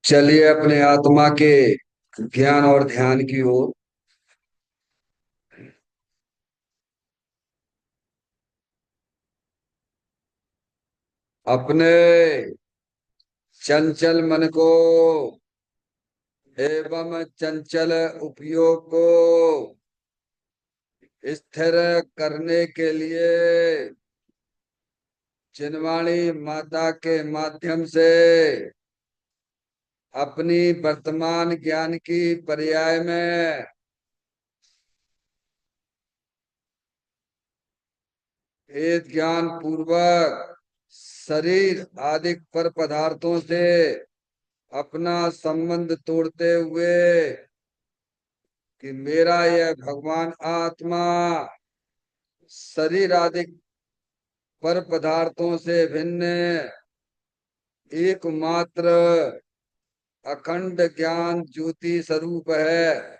चलिए अपने आत्मा के ज्ञान और ध्यान की ओर। अपने चंचल मन को एवं चंचल उपयोग को स्थिर करने के लिए चिन्वाणी माता के माध्यम से अपनी वर्तमान ज्ञान की पर्याय में वेद ज्ञान पूर्वक शरीर आदि पर पदार्थों से अपना संबंध तोड़ते हुए कि मेरा यह भगवान आत्मा शरीर आदि पर पदार्थों से भिन्न एकमात्र अखंड ज्ञान ज्योति स्वरूप है,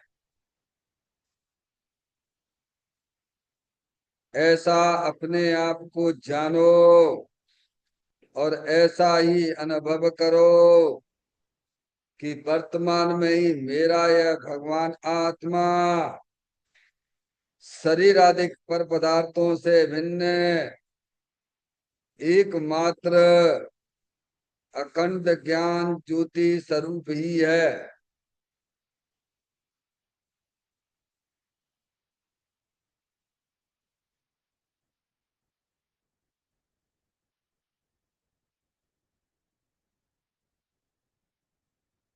ऐसा अपने आप को जानो और ऐसा ही अनुभव करो कि वर्तमान में ही मेरा यह भगवान आत्मा शरीर आदि पर पदार्थों से भिन्न एकमात्र अखंड ज्ञान ज्योति स्वरूप ही है।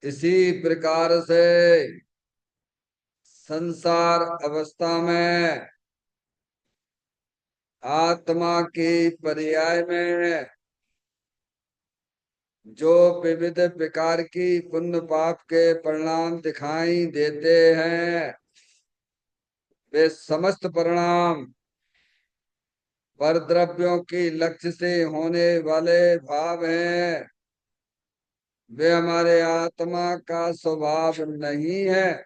इसी प्रकार से संसार अवस्था में आत्मा के पर्याय में जो विविध प्रकार की पुण्य पाप के परिणाम दिखाई देते हैं, वे समस्त परिणाम पर द्रव्यों की लक्ष्य से होने वाले भाव हैं। वे हमारे आत्मा का स्वभाव नहीं है।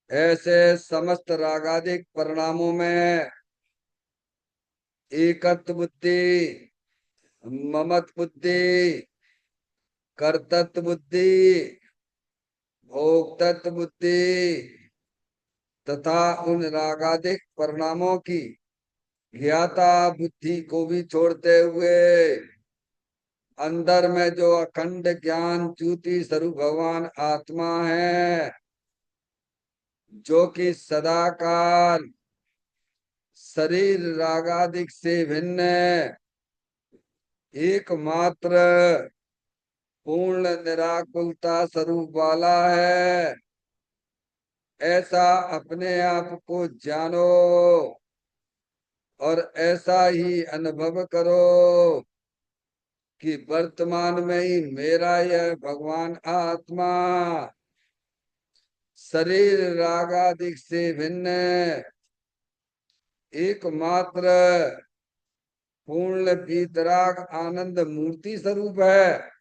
ऐसे समस्त रागादिक परिणामों में एकत्व बुद्धि, ममत बुद्धि, कर्तृत्व बुद्धि, भोक्तृत्व बुद्धि तथा उन रागादिक परिणामों की ज्ञाता बुद्धि को भी छोड़ते हुए अंदर में जो अखंड ज्ञान ज्योति स्वरूप भगवान आत्मा है, जो कि सदाकाल शरीर रागादिक से भिन्न एकमात्र पूर्ण निराकुलता स्वरूप वाला है, ऐसा अपने आप को जानो और ऐसा ही अनुभव करो कि वर्तमान में ही मेरा यह भगवान आत्मा शरीर रागादिक से भिन्न एकमात्र पूर्ण वीतराग आनंद मूर्ति स्वरूप है।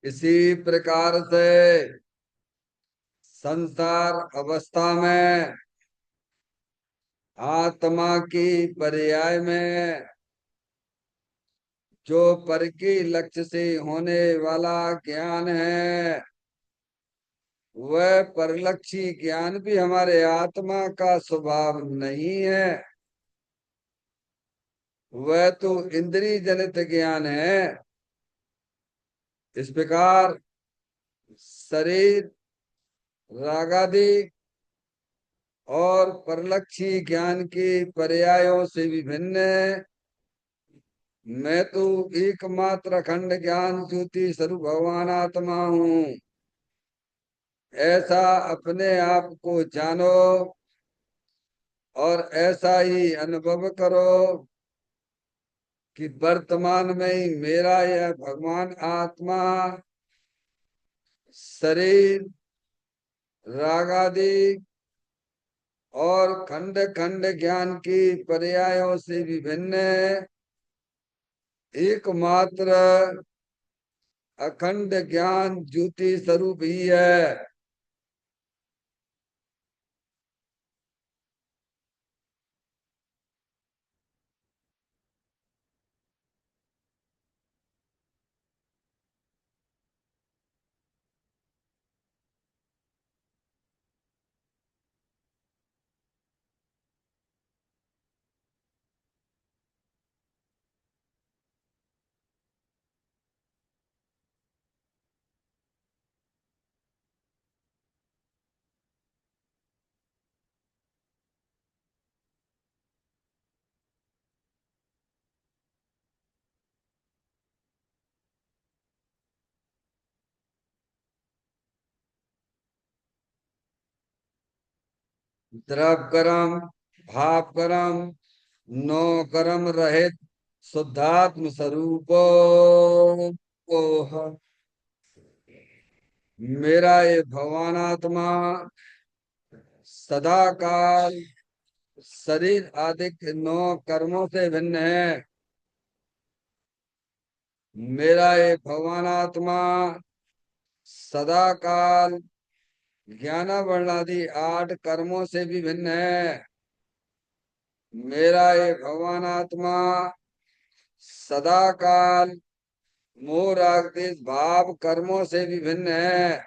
इसी प्रकार से संसार अवस्था में आत्मा की पर्याय में जो पर के लक्ष्य से होने वाला ज्ञान है, वह परलक्षी ज्ञान भी हमारे आत्मा का स्वभाव नहीं है। वह तो इंद्रिय जनित ज्ञान है। इस प्रकार शरीर रागादि और परलक्षी ज्ञान के पर्यायों से भी भिन्न मैं तो एकमात्र अखंड ज्ञान ज्योति स्वरूप भगवान आत्मा हूँ, ऐसा अपने आप को जानो और ऐसा ही अनुभव करो कि वर्तमान में ही मेरा यह भगवान आत्मा शरीर रागादि और खंड खंड ज्ञान की पर्यायों से विभिन्न एकमात्र अखंड ज्ञान ज्योति स्वरूप ही है। द्रव कर्म भाव कर्म नो कर्म रहित शुद्धात्म स्वरूप ओह मेरा ये भगवान आत्मा सदा काल शरीर आदि के नौ कर्मों से भिन्न है। मेरा ये भगवान आत्मा सदा काल ज्ञान वर्णादि 8 कर्मों से भी भिन्न है। मेरा ये भगवान आत्मा सदा काल मोह राग द्वेष भाव कर्मों से भी भिन्न है।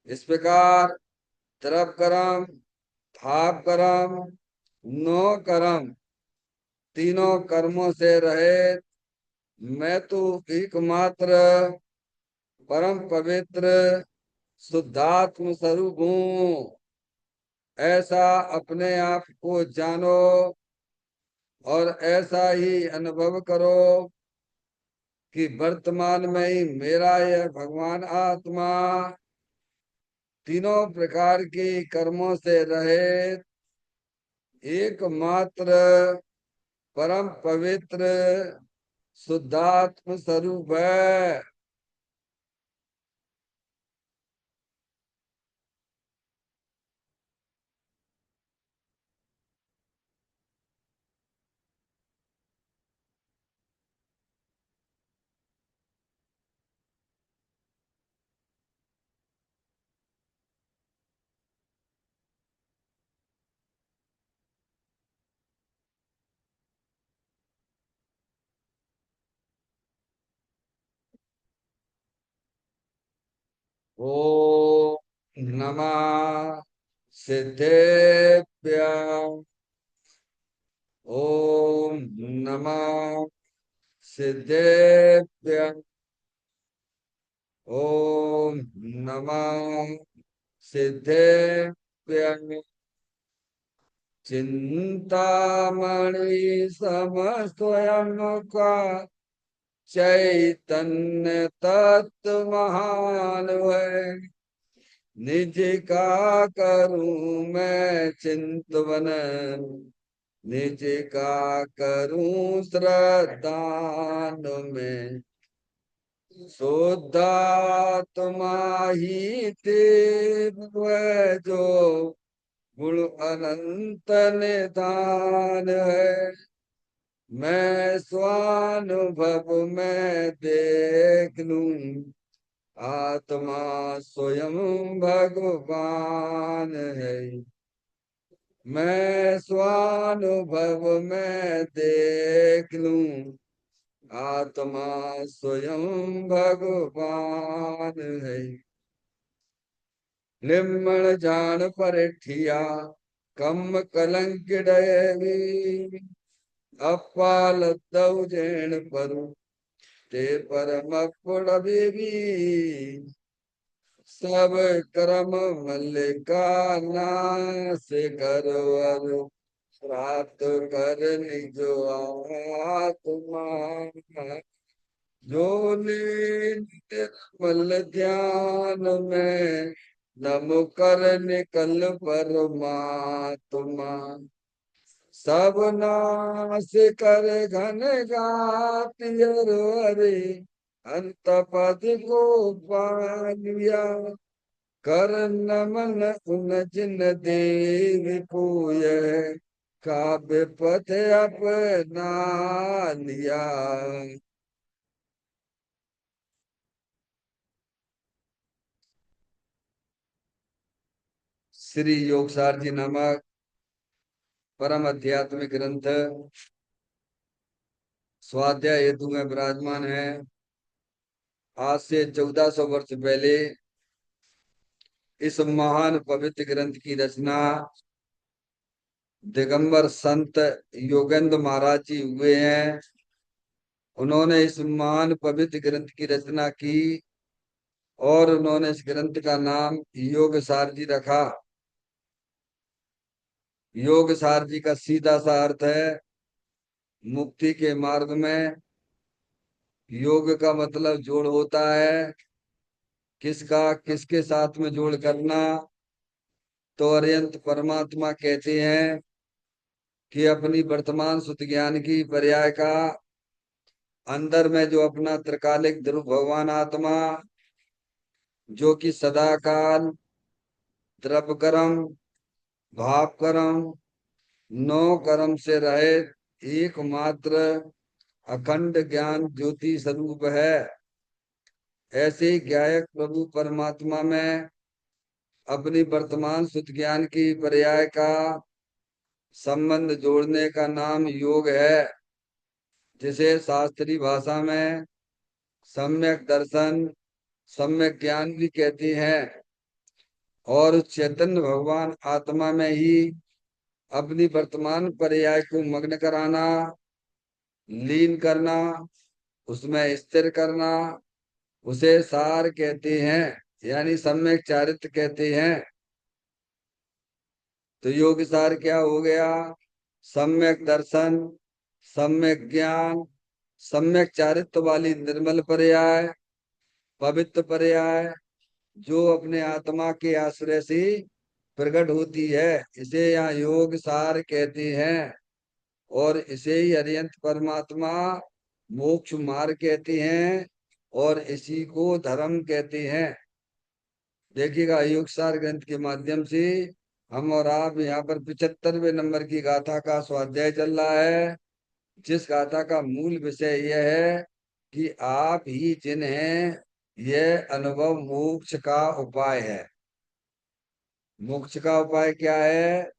इस प्रकार द्रव कर्म भाव कर्म नो कर्म तीनों कर्मों से रहित मैं तो एकमात्र परम पवित्र शुद्धात्म स्वरूप हूँ। ऐसा अपने आप को जानो और ऐसा ही अनुभव करो कि वर्तमान में ही मेरा यह भगवान आत्मा तीनों प्रकार के कर्मों से रहित एकमात्र परम पवित्र शुद्धात्म स्वरूप है। ओ नमः सिद्धेभ्य ओम नमः सिद्धेभ्य ओम नमः सिद्धेभ्य चिंतामणि सम स्वयं का चैतन्य तत्व महान है। निज का करूं मैं चिंतवन निज का करूं श्रद्धान में शुद्धात्मा ही देव है जो गुण अनंत निधान है। मैं स्वानुभव में देख लूं आत्मा स्वयं भगवान है। मैं स्वानुभव में देख लूं आत्मा स्वयं भगवान है। निम्न जान परिठिया कम कलंक डयवी अपाल दौजेण परु ते परम पुड़बी सब कर्म मल्लिका नाश करवर प्राप्त कर निजो आत्मा जो निर्मल ध्यान में नम कर निकल परमात्मा सब नाश कर घन गात हरे, अंत पद को पा लिया। कर नमन उन जिन देव पूय, काव्य पथ अपना लिया। श्री योगसार जी नामक परम आध्यात्मिक ग्रंथ स्वाध्याय हेतु में विराजमान है। आज से 1400 वर्ष पहले इस महान पवित्र ग्रंथ की रचना दिगंबर संत योगेंद्र महाराज जी हुए हैं। उन्होंने इस महान पवित्र ग्रंथ की रचना की और उन्होंने इस ग्रंथ का नाम योग सार जी रखा। योग सार जी का सीधा सा अर्थ है मुक्ति के मार्ग में। योग का मतलब जोड़ होता है। किसका किसके साथ में जोड़ करना? तो अरिहंत परमात्मा कहते हैं कि अपनी वर्तमान सुत ज्ञान की पर्याय का अंदर में जो अपना त्रिकालिक ध्रुव भगवान आत्मा, जो कि सदा काल द्रव्य कर्म भाव कर्म नौ कर्म से रहित एकमात्र अखंड ज्ञान ज्योति स्वरूप है। ऐसे ही ज्ञायक प्रभु परमात्मा में अपनी वर्तमान सुत ज्ञान की पर्याय का संबंध जोड़ने का नाम योग है, जिसे शास्त्रीय भाषा में सम्यक दर्शन सम्यक ज्ञान भी कहते हैं। और उस चैतन्य भगवान आत्मा में ही अपनी वर्तमान पर्याय को मग्न कराना, लीन करना, उसमें स्थिर करना, उसे सार कहते हैं, यानी सम्यक चारित्र कहते हैं। तो योग सार क्या हो गया? सम्यक दर्शन, सम्यक ज्ञान, सम्यक चारित्र वाली निर्मल पर्याय, पवित्र पर्याय, जो अपने आत्मा के आश्रय से प्रकट होती है, इसे यहाँ योग सार कहते हैं। और इसे ही अरिहंत परमात्मा मोक्ष मार्ग कहते हैं और इसी को धर्म कहते हैं। देखिएगा योग सार ग्रंथ के माध्यम से हम और आप यहाँ पर 75वें नंबर की गाथा का स्वाध्याय चल रहा है, जिस गाथा का मूल विषय यह है कि आप ही जिन्हें यह अनुभव मोक्ष का उपाय है। मोक्ष का उपाय क्या है?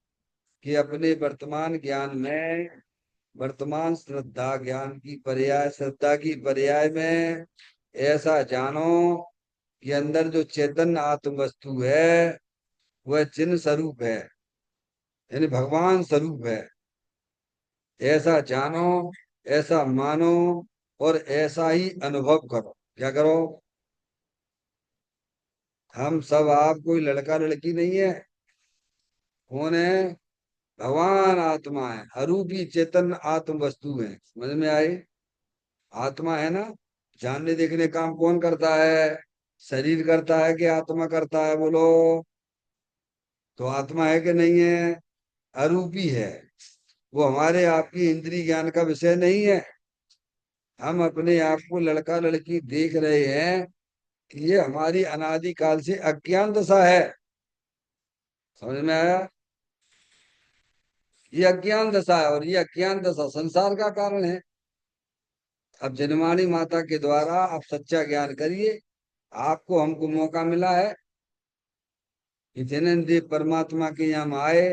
कि अपने वर्तमान ज्ञान में वर्तमान श्रद्धा ज्ञान की पर्याय श्रद्धा की पर्याय में ऐसा जानो कि अंदर जो चैतन्य आत्म वस्तु है वह चिन्ह स्वरूप है, यानी भगवान स्वरूप है। ऐसा जानो, ऐसा मानो और ऐसा ही अनुभव करो। क्या करो? हम सब, आप कोई लड़का लड़की नहीं है। कौन है? भगवान आत्मा है, अरूपी चेतन आत्म वस्तु है। समझ में आई? आत्मा है ना। जानने देखने काम कौन करता है? शरीर करता है कि आत्मा करता है? बोलो। तो आत्मा है कि नहीं है? अरूपी है। वो हमारे आपकी इंद्रिय ज्ञान का विषय नहीं है। हम अपने आप को लड़का लड़की देख रहे हैं कि ये हमारी अनादि काल से अज्ञान दशा है। समझ में आया? ये अज्ञान दशा है और ये अज्ञान दशा संसार का कारण है। अब जनमानी माता के द्वारा आप सच्चा ज्ञान करिए। आपको हमको मौका मिला है कि जन्म देव परमात्मा के यहाँ हम आए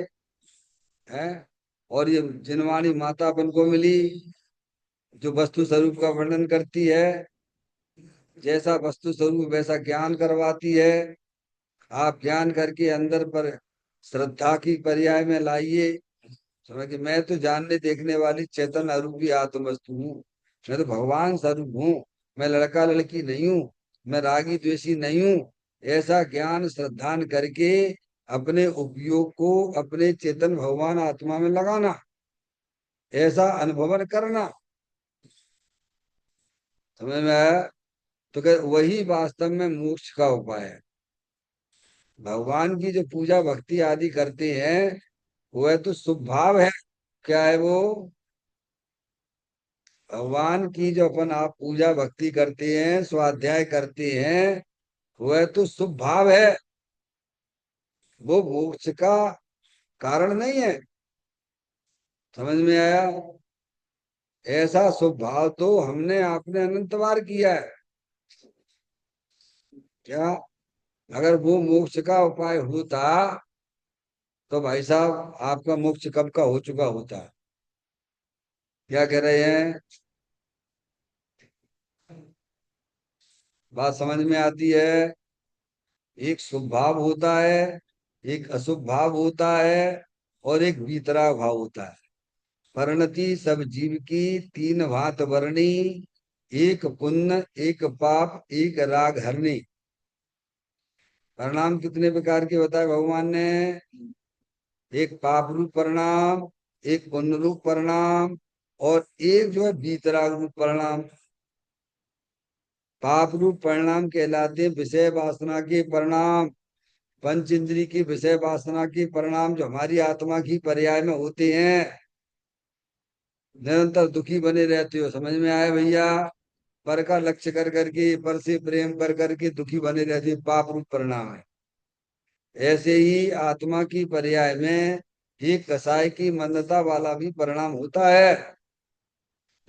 हैं, और ये जिनवाणी माता अपन को मिली जो वस्तु स्वरूप का वर्णन करती है। जैसा वस्तु स्वरूप वैसा ज्ञान करवाती है। आप ज्ञान करके अंदर पर श्रद्धा की पर्याय में लाइए। समझ कि मैं तो जानने देखने वाली चेतन अरूपी आत्म वस्तु हूँ। मैं तो भगवान स्वरूप हूँ। मैं लड़का लड़की नहीं हूँ। मैं रागी द्वेषी नहीं हूँ। ऐसा ज्ञान श्रद्धान करके अपने उपयोग को अपने चेतन भगवान आत्मा में लगाना, ऐसा अनुभवन करना। समझ में आया? तो क्या वही वास्तव में मोक्ष का उपाय है। भगवान की जो पूजा भक्ति आदि करते हैं वह तो शुभ भाव है। क्या है वो? भगवान की जो अपन आप पूजा भक्ति करते हैं, स्वाध्याय करते हैं, वह तो शुभ भाव है। वो मोक्ष का कारण नहीं है। समझ में आया? ऐसा शुभ भाव तो हमने आपने अनंत बार किया है। क्या? अगर वो मोक्ष का उपाय होता तो भाई साहब आपका मोक्ष कब का हो चुका होता। क्या कह रहे हैं? बात समझ में आती है? एक शुभ भाव होता है, एक अशुभ भाव होता है, और एक वीतराग भाव होता है। परिणति सब जीव की तीन भांत वर्णी, एक पुण्य एक पाप एक राग हरणी। परिणाम कितने प्रकार के बताए भगवान ने? एक पाप रूप परिणाम, एक पुण्य रूप परिणाम, और एक जो है वीतराग रूप परिणाम। पाप रूप परिणाम कहलाते हैं विषय वासना के परिणाम। पंच इंद्री की विषय वासना के परिणाम जो हमारी आत्मा की पर्याय में होते हैं। निरंतर दुखी बने रहते हो, समझ में आया भैया? पर का लक्ष्य कर करके, पर से प्रेम कर करके दुखी बने रहते हो, पाप रूप परिणाम है। ऐसे ही आत्मा की पर्याय में एक कसाय की मंदता वाला भी परिणाम होता है,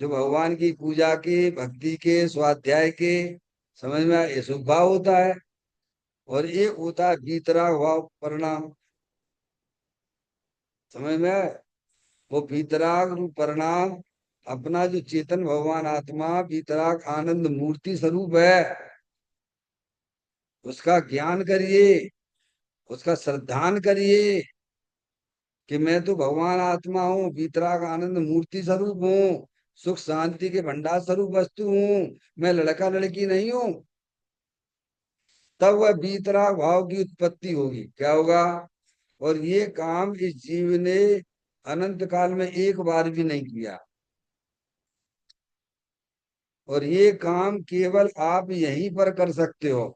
जो भगवान की पूजा के, भक्ति के, स्वाध्याय के, समझ में आया, ये शुभ भाव होता है। और एक होता है वीतराग भाव परिणाम। समझ में आया? वो वीतराग रूप परिणाम अपना जो चेतन भगवान आत्मा वीतराग आनंद मूर्ति स्वरूप है, उसका ज्ञान करिए, उसका श्रद्धान करिए कि मैं तो भगवान आत्मा हूँ, वीतराग आनंद मूर्ति स्वरूप हूँ, सुख शांति के भंडार स्वरूप वस्तु हूँ, मैं लड़का लड़की नहीं हूँ। तब वह वीतराग भाव की उत्पत्ति होगी। क्या होगा? और ये काम इस जीव ने अनंत काल में एक बार भी नहीं किया। और ये काम केवल आप यहीं पर कर सकते हो।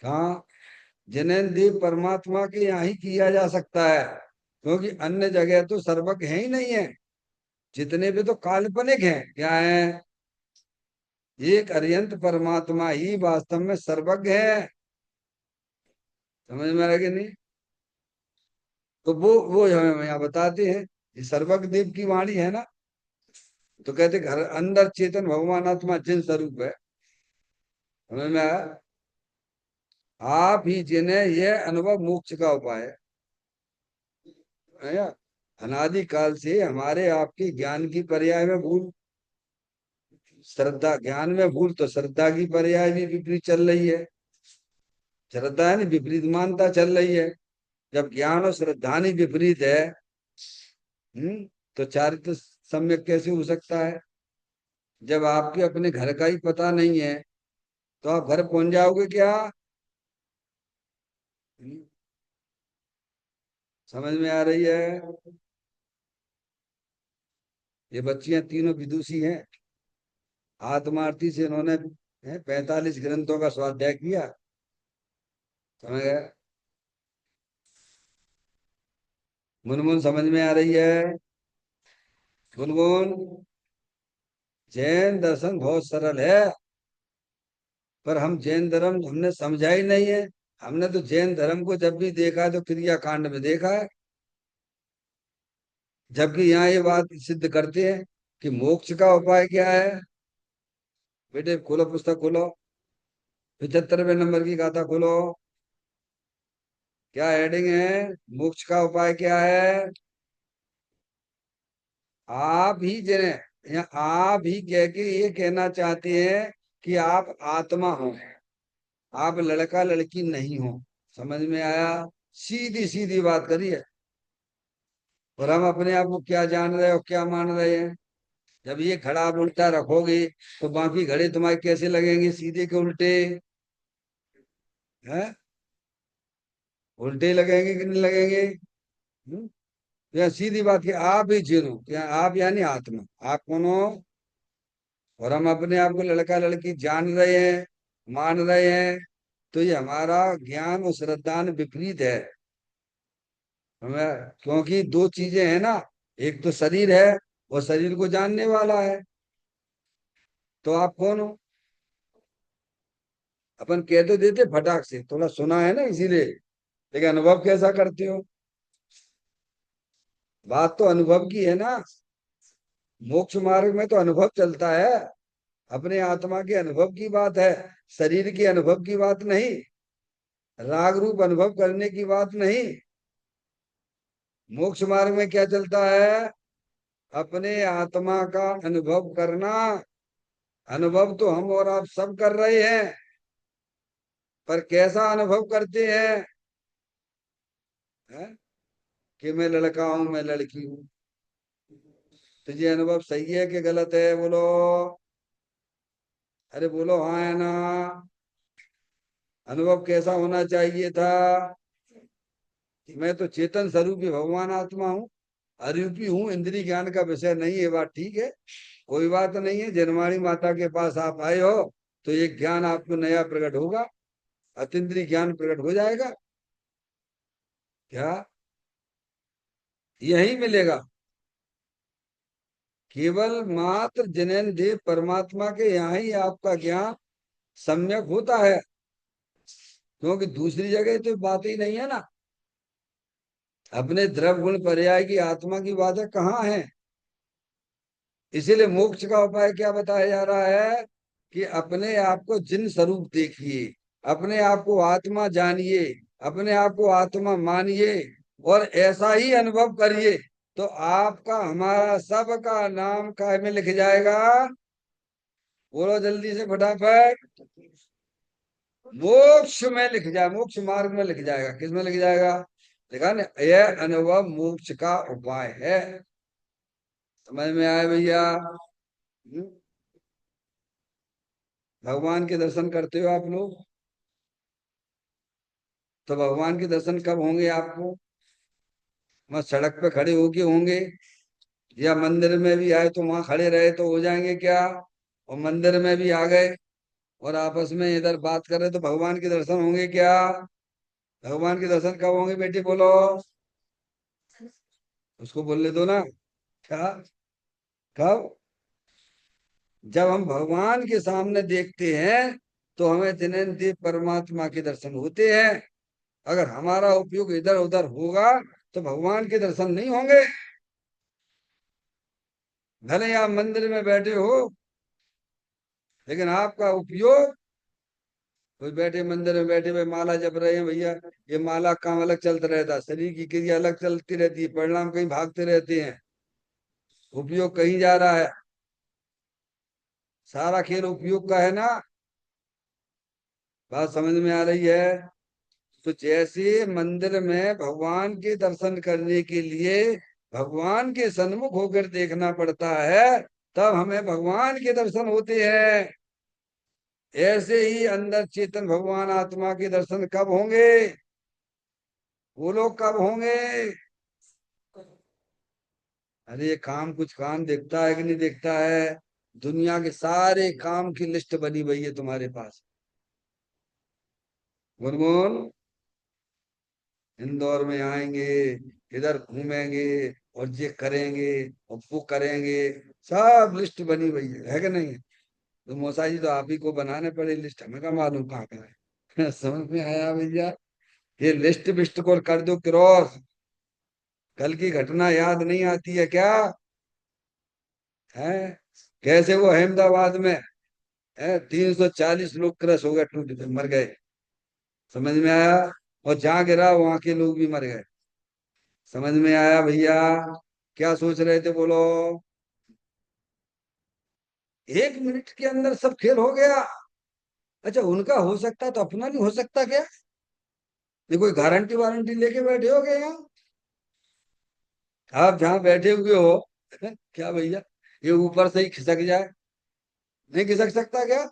कहाँ? जिनेन्द्र देव परमात्मा के यहाँ ही किया जा सकता है, क्योंकि अन्य जगह तो सर्वज्ञ है ही नहीं है। जितने भी तो काल्पनिक हैं। क्या है? एक अरियंत परमात्मा ही वास्तव में सर्वज्ञ है। समझ में आया कि नहीं? तो वो हमें यहाँ बताते हैं, ये सर्वज्ञ देव की वाणी है ना। तो कहते घर अंदर चेतन भगवान आत्मा जिन स्वरूप है। समझ में आया? आप ही जिन्हें यह अनुभव मोक्ष का उपाय है या? अनादि काल से हमारे आपके ज्ञान की पर्याय में भूल, श्रद्धा ज्ञान में भूल, तो श्रद्धा की पर्याय भी विपरीत चल रही है। श्रद्धा है नहीं, विपरीत मानता चल रही है। जब ज्ञान और श्रद्धा नहीं विपरीत है, तो चारित्र सम्यक कैसे हो सकता है? जब आपके अपने घर का ही पता नहीं है तो आप घर पहुंच जाओगे क्या? हम्म, समझ में आ रही है? ये बच्चियां तीनों विदुषी हैं। आत्मार्थी से इन्होंने 45 ग्रंथों का स्वाध्याय किया। समझ गए? मुनमुन समझ में आ रही है? गुनगुन, जैन दर्शन बहुत सरल है, पर हम जैन धर्म हमने समझा ही नहीं है। हमने तो जैन धर्म को जब भी देखा है तो क्रिया कांड में देखा है। जबकि यहाँ ये बात सिद्ध करते हैं कि मोक्ष का उपाय क्या है। बेटे खोलो, पुस्तक खोलो, 75वें नंबर की गाथा खोलो। क्या हेडिंग है? मोक्ष का उपाय क्या है? आप ही जिन्हें या आप ही कह के ये कहना चाहते हैं कि आप आत्मा हो, आप लड़का लड़की नहीं हो। समझ में आया? सीधी सीधी बात करिए। और हम अपने आप को क्या जान रहे हो, क्या मान रहे हैं? जब ये घड़ा आप उल्टा रखोगे तो बाकी घड़े तुम्हारे कैसे लगेंगे, सीधे के उल्टे? हैं? उल्टे लगेंगे कि नहीं लगेंगे? हम्म? या सीधी बात कि आप ही जिन हो, क्या आप यानी आत्मा, आप कौन हो? और हम अपने आप को लड़का लड़की जान रहे हैं, मान रहे हैं, तो ये हमारा ज्ञान और श्रद्धान विपरीत है। हमें क्योंकि दो चीजें हैं ना, एक तो शरीर है, वो शरीर को जानने वाला है। तो आप कौन हो? अपन कह तो देते फटाक से, थोड़ा सुना है ना इसीलिए, लेकिन अनुभव कैसा करते हो? बात तो अनुभव की है ना। मोक्ष मार्ग में तो अनुभव चलता है। अपने आत्मा के अनुभव की बात है, शरीर के अनुभव की बात नहीं, राग रूप अनुभव करने की बात नहीं। मोक्ष मार्ग में क्या चलता है? अपने आत्मा का अनुभव करना। अनुभव तो हम और आप सब कर रहे हैं, पर कैसा अनुभव करते हैं? है? कि मैं लड़का हूं, मैं लड़की हूं। तो ये अनुभव सही है कि गलत है? बोलो। अरे बोलो हाँ है ना। अनुभव कैसा होना चाहिए था? कि मैं तो चेतन स्वरूपी भगवान आत्मा हूँ, अरूपी हूँ, इंद्रिय ज्ञान का विषय नहीं है। बात ठीक है, कोई बात नहीं है। जनवाणी माता के पास आप आए हो तो एक ज्ञान आपको नया प्रकट होगा, अतीन्द्रिय ज्ञान प्रकट हो जाएगा। क्या यही मिलेगा? केवल मात्र जिनेन्द्रिय परमात्मा के यहाँ ही आपका ज्ञान सम्यक होता है, क्योंकि दूसरी जगह तो बात ही नहीं है ना। अपने द्रव गुण पर्याय की आत्मा की बातें कहाँ है? इसीलिए मोक्ष का उपाय क्या बताया जा रहा है? कि अपने आप को जिन स्वरूप देखिए, अपने आप को आत्मा जानिए, अपने आप को आत्मा मानिए, और ऐसा ही अनुभव करिए, तो आपका हमारा सबका नाम काय में लिख जाएगा? बोलो जल्दी से फटाफट। मोक्ष में लिख जाए, मोक्ष मार्ग में लिख जाएगा। किस में लिख जाएगा? देखा ना, यह अनुभव मोक्ष का उपाय है। समझ में आया भैया? हम्म? भगवान के दर्शन करते हो आप लोग? तो भगवान के दर्शन कब होंगे आपको? वहां सड़क पे खड़े होके होंगे, या मंदिर में भी आए तो वहां खड़े रहे तो हो जाएंगे क्या? और मंदिर में भी आ गए और आपस में इधर बात कर रहे तो भगवान के दर्शन होंगे क्या? भगवान के दर्शन कब होंगे बेटी बोलो? उसको बोलने दो ना। क्या? कब? जब हम भगवान के सामने देखते हैं तो हमें जिनेन्द्रिय परमात्मा के दर्शन होते हैं। अगर हमारा उपयोग इधर उधर होगा तो भगवान के दर्शन नहीं होंगे। भले ही आप मंदिर में बैठे हो, लेकिन आपका उपयोग, कोई बैठे मंदिर में बैठे हुए माला जप रहे हैं भैया, ये माला काम अलग चलता रहता है, शरीर की क्रिया अलग चलती रहती है, परिणाम कहीं भागते रहते हैं, उपयोग कहीं जा रहा है। सारा खेल उपयोग का है ना। बात समझ में आ रही है? तो जैसे मंदिर में भगवान के दर्शन करने के लिए भगवान के सन्मुख होकर देखना पड़ता है, तब हमें भगवान के दर्शन होते हैं। ऐसे ही अंदर चेतन भगवान आत्मा के दर्शन कब होंगे? वो लोग कब होंगे? अरे ये काम, कुछ काम देखता है कि नहीं देखता है? दुनिया के सारे काम की लिस्ट बनी हुई है तुम्हारे पास। गुनगुन, इंदौर में आएंगे, इधर घूमेंगे, और ये करेंगे और वो करेंगे, सब लिस्ट बनी हुई है कि नहीं? तो मौसा जी, तो आप ही को बनाने पड़े लिस्ट, हमें क्या मालूम कहाँ का है। समझ में आया भैया? ये लिस्ट विस्ट को कर दो क्रॉस। कल की घटना याद नहीं आती है क्या? है? कैसे वो अहमदाबाद में है 340 लोग क्रश हो गए, टूट मर गए। समझ में आया? और जहाँ गिरा वहां के लोग भी मर गए। समझ में आया भैया? क्या सोच रहे थे बोलो? 1 मिनट के अंदर सब खेल हो गया। अच्छा, उनका हो सकता तो अपना नहीं हो सकता क्या? ये कोई गारंटी वारंटी लेके बैठे हो गए यहाँ? आप जहाँ बैठे हुए हो, क्या भैया, ये ऊपर से ही खिसक जाए? नहीं खिसक सकता क्या?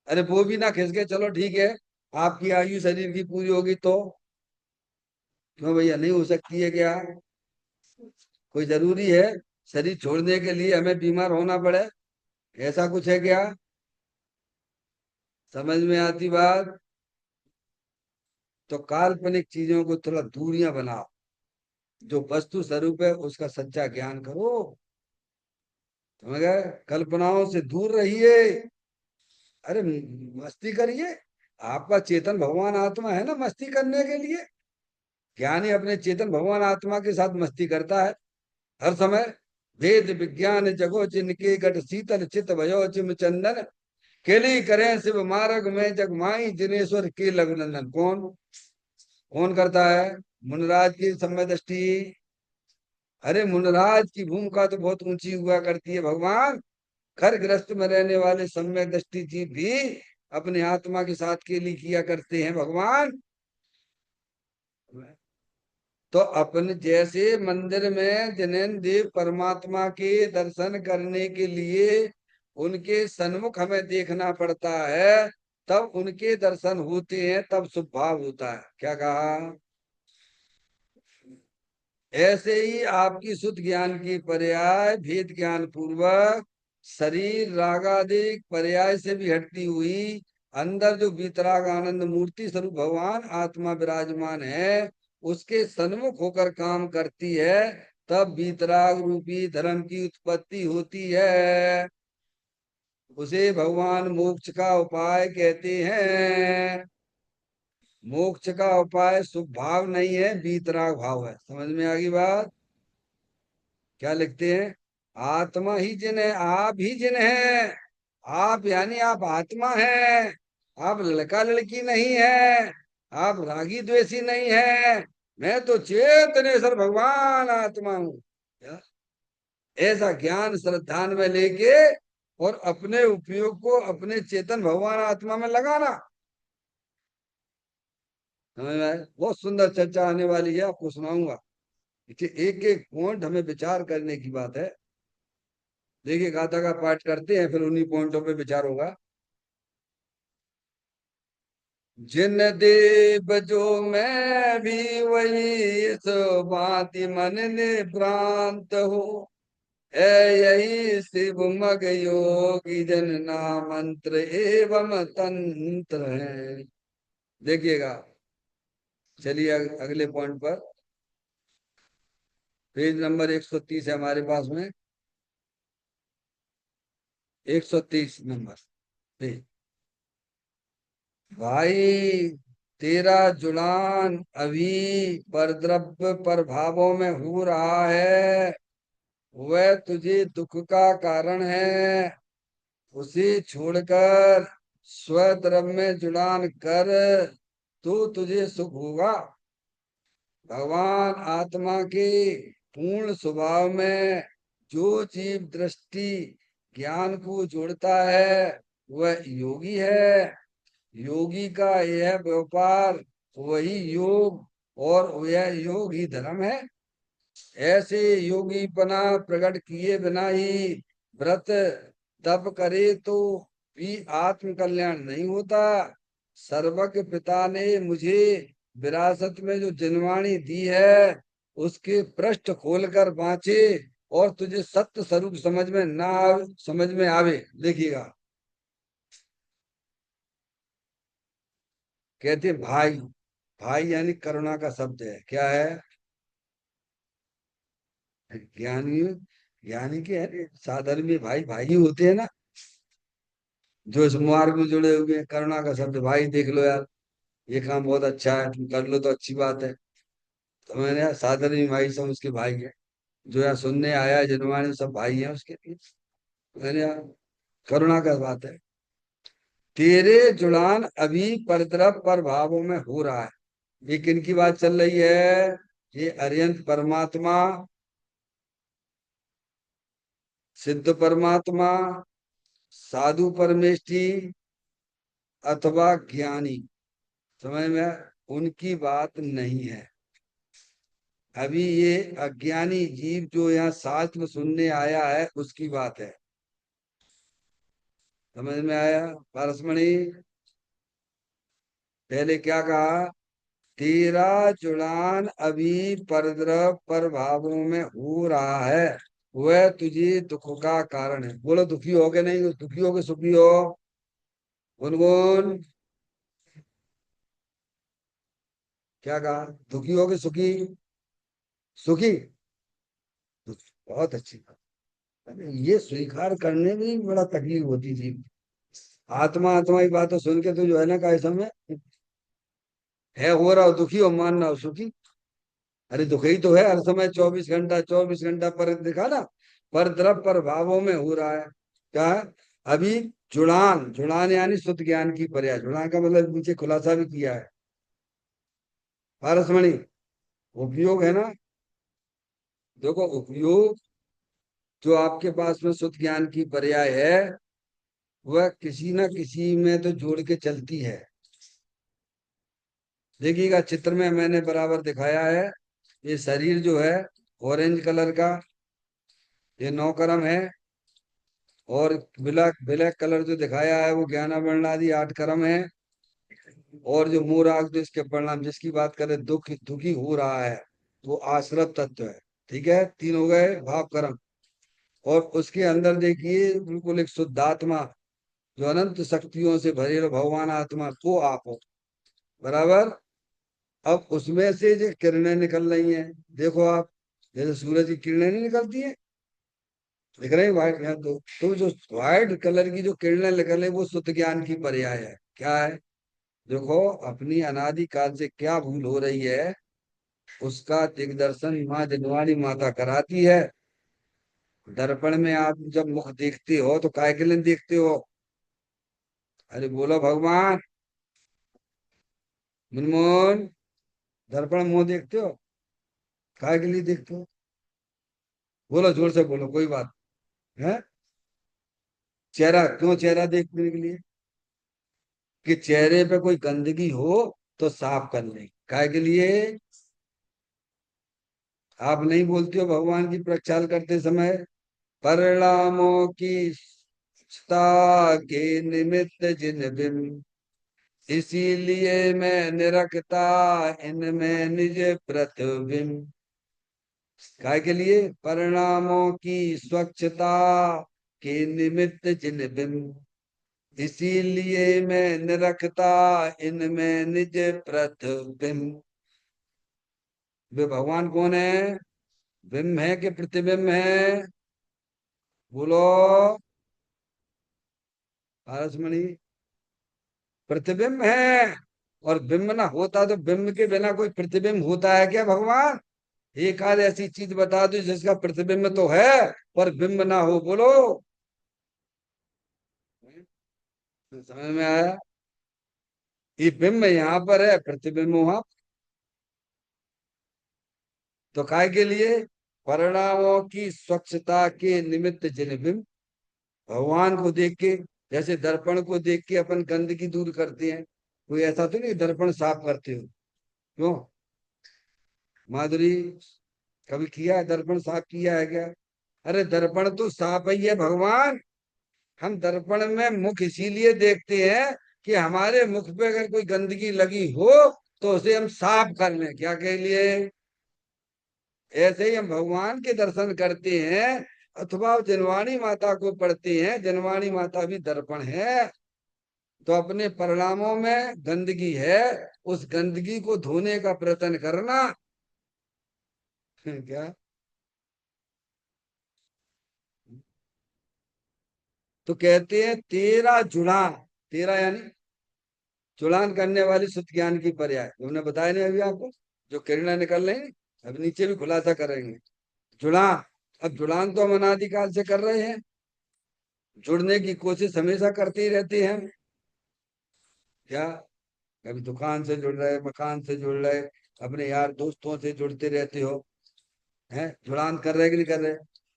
अरे वो भी ना खिसके, चलो ठीक है, आपकी आयु शरीर की पूरी होगी तो। क्यों भैया, नहीं हो सकती है क्या? कोई जरूरी है शरीर छोड़ने के लिए हमें बीमार होना पड़े? ऐसा कुछ है क्या? समझ में आती बात? तो काल्पनिक चीजों को थोड़ा दूरियां बनाओ। जो वस्तु स्वरूप है उसका सच्चा ज्ञान करो। समझ गए? कल्पनाओं से दूर रहिए। अरे मस्ती करिए। आपका चेतन भगवान आत्मा है ना मस्ती करने के लिए। ज्ञानी अपने चेतन भगवान आत्मा के साथ मस्ती करता है हर समय। वेद विज्ञान जगो जिनके गट शीतल चित भयो चिम चंदन, केली करें शिव मार्ग में जगमाई जिनेश्वर के लघुनंदन। कौन कौन करता है? मुनराज की समय दृष्टि। अरे मुनराज की भूमिका तो बहुत ऊंची हुआ करती है भगवान। घर गृहस्थ में रहने वाले सम्यक दृष्टि जीव भी अपने आत्मा के साथ के लिए किया करते हैं भगवान। तो अपने जैसे मंदिर में जिनेन्द्र देव परमात्मा के दर्शन करने के लिए उनके सन्मुख हमें देखना पड़ता है, तब उनके दर्शन होते हैं, तब शुभ भाव होता है। क्या कहा? ऐसे ही आपकी शुद्ध ज्ञान की पर्याय भेद ज्ञान पूर्वक शरीर रागादिक पर्याय से भी हटती हुई अंदर जो वीतराग आनंद मूर्ति स्वरूप भगवान आत्मा विराजमान है, उसके सन्मुख होकर काम करती है, तब वीतराग रूपी धर्म की उत्पत्ति होती है। उसे भगवान मोक्ष का उपाय कहते हैं। मोक्ष का उपाय शुभ भाव नहीं है, वीतराग भाव है। समझ में आ गई बात? क्या लिखते हैं? आत्मा ही जिन है, आप ही जिन है। आप यानी आप आत्मा है। आप लड़का लड़की नहीं है। आप रागी द्वेषी नहीं है। मैं तो चेतनेश्वर भगवान आत्मा हूं। क्या? ऐसा ज्ञान श्रद्धान में लेके और अपने उपयोग को अपने चेतन भगवान आत्मा में लगाना। समझ में आया? बहुत सुंदर चर्चा आने वाली है, आपको सुनाऊंगा। एक एक पॉइंट हमें विचार करने की बात है। देखिए गाथा का पाठ करते हैं, फिर उन्हीं पॉइंटों पे विचार होगा। जिन देव जो मैं भी वही, इस भांति मन ने भ्रांत हो, है यही शिव मग योगी जन नाम मंत्र एवं तंत्र है। देखिएगा। चलिए अगले पॉइंट पर। पेज नंबर 130 है हमारे पास में। 130 नंबर पेज। भाई तेरा जुड़ान अभी परद्रव्य प्रभावों में हो रहा है, वह तुझे दुख का कारण है। उसे छोड़कर स्वद्रव्य में जुड़ान कर, तो तुझे सुख होगा। भगवान आत्मा के पूर्ण स्वभाव में जो जीव दृष्टि ज्ञान को जोड़ता है वह योगी है। योगी का यह व्यापार वही योग, और यह योग ही धर्म है। ऐसे योगी पना प्रकट किए बिना ही व्रत तप करे तो भी आत्म कल्याण नहीं होता। सर्वज्ञ पिता ने मुझे विरासत में जो जिनवाणी दी है, उसके पृष्ठ खोलकर बाँचे और तुझे सत्य स्वरूप समझ में आवे। देखिएगा। कहते भाई, भाई यानी करुणा का शब्द है। क्या है? ज्ञानी। ज्ञानी के है साधर्म में भाई भाई ही होते हैं ना, जो इस मार्ग में जुड़े हुए हैं। करुणा का शब्द भाई, देख लो यार, ये काम बहुत अच्छा है, तुम कर लो तो अच्छी बात है। तो मैंने यार साधर्मी भाई सब उसके भाई है। जो यार सुनने आया जिनवाने सब भाई है उसके लिए। मैंने यार करुणा का बात है। तेरे जुड़ान अभी परद्रव पर भावों में हो रहा है। ये किनकी बात चल रही है? ये अरिहंत परमात्मा, सिद्ध परमात्मा, साधु परमेष्ठी अथवा ज्ञानी। समझ में? उनकी बात नहीं है। अभी ये अज्ञानी जीव जो यहाँ शास्त्र सुनने आया है उसकी बात है। समझ में आया? पारसमणि, पहले क्या कहा? तेरा जुड़ान अभी परद्रव पर भावों में हो रहा है, वह तुझे दुख का कारण है। बोलो दुखी हो के नहीं, दुखी हो के सुखी हो। गुनगुन, क्या कहा? दुखी हो के सुखी? सुखी। तो बहुत अच्छी बात। अरे ये स्वीकार करने में ही बड़ा तकलीफ होती थी। आत्मा आत्मा की बात तो सुन के तो जो है ना का समय है हो रहा हो दुखी हो मानना हो सुखी। अरे दुखी तो है हर समय 24 घंटा 24 घंटा पर दिखा ना। पर द्रव पर भावों में हो रहा है। क्या है? अभी जुड़ान जुड़ान यानी शुद्ध ज्ञान की पर्याय। जुड़ान का मतलब नीचे खुलासा भी किया है। पारसमणि उपयोग है ना। देखो उपयोग जो आपके पास में शुद्ध ज्ञान की पर्याय है वह किसी ना किसी में तो जोड़ के चलती है। देखिएगा चित्र में मैंने बराबर दिखाया है। ये शरीर जो है ऑरेंज कलर का ये 9 कर्म है। और ब्लैक ब्लैक कलर जो दिखाया है वो ज्ञान वर्ण आदि 8 कर्म है। और जो मूराग जो इसके परिणाम जिसकी बात करें दुख दुखी हो रहा है वो आश्रत तत्व है। ठीक है 3 हो गए भाव कर्म। और उसके अंदर देखिए बिल्कुल एक शुद्ध आत्मा जो अनंत शक्तियों से भरे हुए भगवान आत्मा को आप हो। बराबर। अब उसमें से जो किरणें निकल रही हैं देखो आप जैसे सूरज की किरणें नहीं निकलती है दिख रही व्हाइट यहाँ तो जो व्हाइट कलर की जो किरणें निकल रही वो शुद्ध ज्ञान की पर्याय है। क्या है? देखो अपनी अनादि काल से क्या भूल हो रही है उसका दिग्दर्शन माँ जनवाणी माता कराती है। दर्पण में आप जब मुख देखते हो तो काय के लिए देखते हो? अरे बोलो भगवान। मनमोहन दर्पण मुंह देखते हो काय के लिए देखते हो? बोलो जोर से बोलो कोई बात है। चेहरा क्यों चेहरा देखने के लिए? कि चेहरे पे कोई गंदगी हो तो साफ कर ले काय के लिए? आप नहीं बोलते हो भगवान की प्रक्षाल करते समय परिणामों की स्वच्छता के निमित्त जिन बिन इसीलिए मैं निरखता इनमें निज प्रतिबिंब। काय के लिए? परिणामों की स्वच्छता के निमित्त जिन बिंब इसीलिए मैं निरखता इनमें निज प्रतिबिंब। वे भगवान कौन है? बिंब है कि प्रतिबिंब है? बोलो पारसमणि। प्रतिबिंब है। और बिंब ना होता तो बिंब के बिना कोई प्रतिबिंब होता है क्या भगवान? एक आध ऐसी चीज बता दो जिसका प्रतिबिंब तो है पर बिंब ना हो बोलो। समझ में आया? ये बिंब यहाँ पर है प्रतिबिंब वहां। तो काय के लिए? परिणामों की स्वच्छता के निमित्त जिन बिंब भगवान को देख के जैसे दर्पण को देख के अपन गंदगी दूर करते हैं। कोई ऐसा तो नहीं दर्पण साफ करते हो? क्यों माधुरी कभी किया है दर्पण साफ किया है क्या? अरे दर्पण तो साफ ही है भगवान। हम दर्पण में मुख इसीलिए देखते हैं कि हमारे मुख पे अगर कोई गंदगी लगी हो तो उसे हम साफ कर लें। क्या के लिए? ऐसे ही हम भगवान के दर्शन करते हैं अथवा जनवाणी माता को पढ़ते हैं। जनवाणी माता भी दर्पण है। तो अपने परिणामों में गंदगी है उस गंदगी को धोने का प्रयत्न करना। क्या? तो कहते हैं तेरा जुड़ान। तेरा यानी जुड़ान करने वाली शुद्ध ज्ञान की पर्याय तुमने बताया नहीं अभी आपको। जो किरणें निकल रही हैं अभी नीचे भी खुलासा करेंगे। जुड़ान। अब जुड़ान तो हम अनादिकाल से कर रहे हैं। जुड़ने की कोशिश हमेशा करते ही रहते हैं। क्या? कभी दुकान से जुड़ रहे मकान से जुड़ रहे अपने यार दोस्तों से जुड़ते रहते हो। हैं जुड़ान कर रहे कि नहीं कर रहे?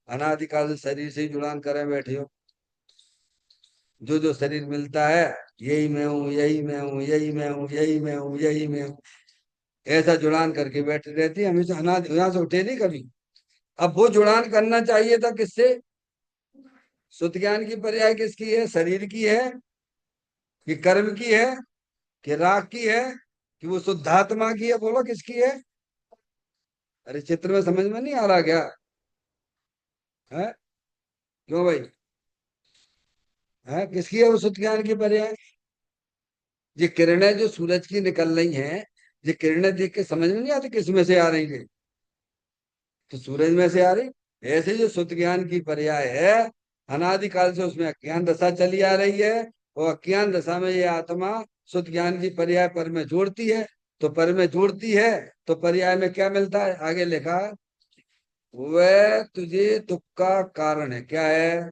अनादिकाल से शरीर से ही जुड़ान करे बैठे हो। जो जो शरीर मिलता है यही मैं हूँ यही मैं हूँ यही मैं हूँ यही मैं हूँ यही मैं हूँ ऐसा जुड़ान करके बैठे रहती है हमेशा। अनाज यहाँ से उठे नहीं कभी। अब वो जुड़ान करना चाहिए था किससे? शुद्ध ज्ञान की पर्याय किसकी है? शरीर की है कि कर्म की है कि राग की है कि वो शुद्धात्मा की है? बोलो किसकी है? अरे चित्र में समझ में नहीं आ रहा क्या? है क्यों भाई? है किसकी है वो शुद्ध ज्ञान की पर्याय? ये किरणें जो सूरज की निकल रही हैं ये किरणें देख के समझ में नहीं आती किस में से आ रही है? तो सूरज में से आ रही। ऐसे जो शुद्ध ज्ञान की पर्याय है, अनादिकाल से उसमें अज्ञान दशा चली आ रही है, और अज्ञान दशा में ये आत्मा शुद्ध ज्ञान की पर्याय पर में जोड़ती है। तो पर में जोड़ती है तो पर्याय में क्या मिलता है, आगे लिखा, वह तुझे दुख का कारण है। क्या है?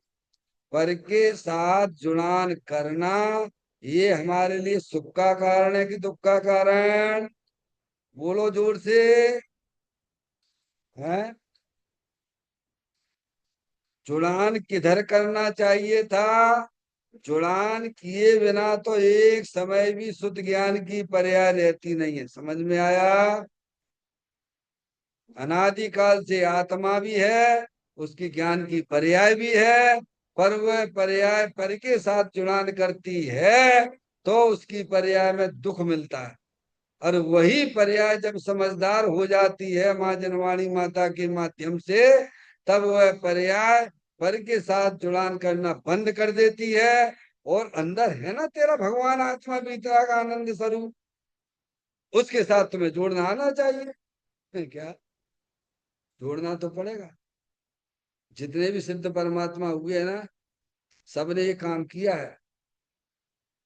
पर के साथ जुड़ान करना, ये हमारे लिए सुख का कारण है कि दुख का कारण? बोलो जोर से। है? जुड़ान किधर करना चाहिए था? जुड़ान किए बिना तो एक समय भी शुद्ध ज्ञान की पर्याय रहती नहीं है। समझ में आया? अनादिकाल से आत्मा भी है, उसकी ज्ञान की पर्याय भी है, पर वह पर्याय पर के साथ जुड़ान करती है तो उसकी पर्याय में दुख मिलता है। और वही पर्याय जब समझदार हो जाती है माँ जनवाणी माता के माध्यम से, तब वह पर्याय पर के साथ जुड़ान करना बंद कर देती है। और अंदर है ना तेरा भगवान आत्मा वितराग आनंद स्वरूप, उसके साथ तुम्हें जोड़ना आना चाहिए। क्या? जोड़ना तो पड़ेगा। जितने भी सिद्ध परमात्मा हुए हैं ना, सबने ये काम किया है।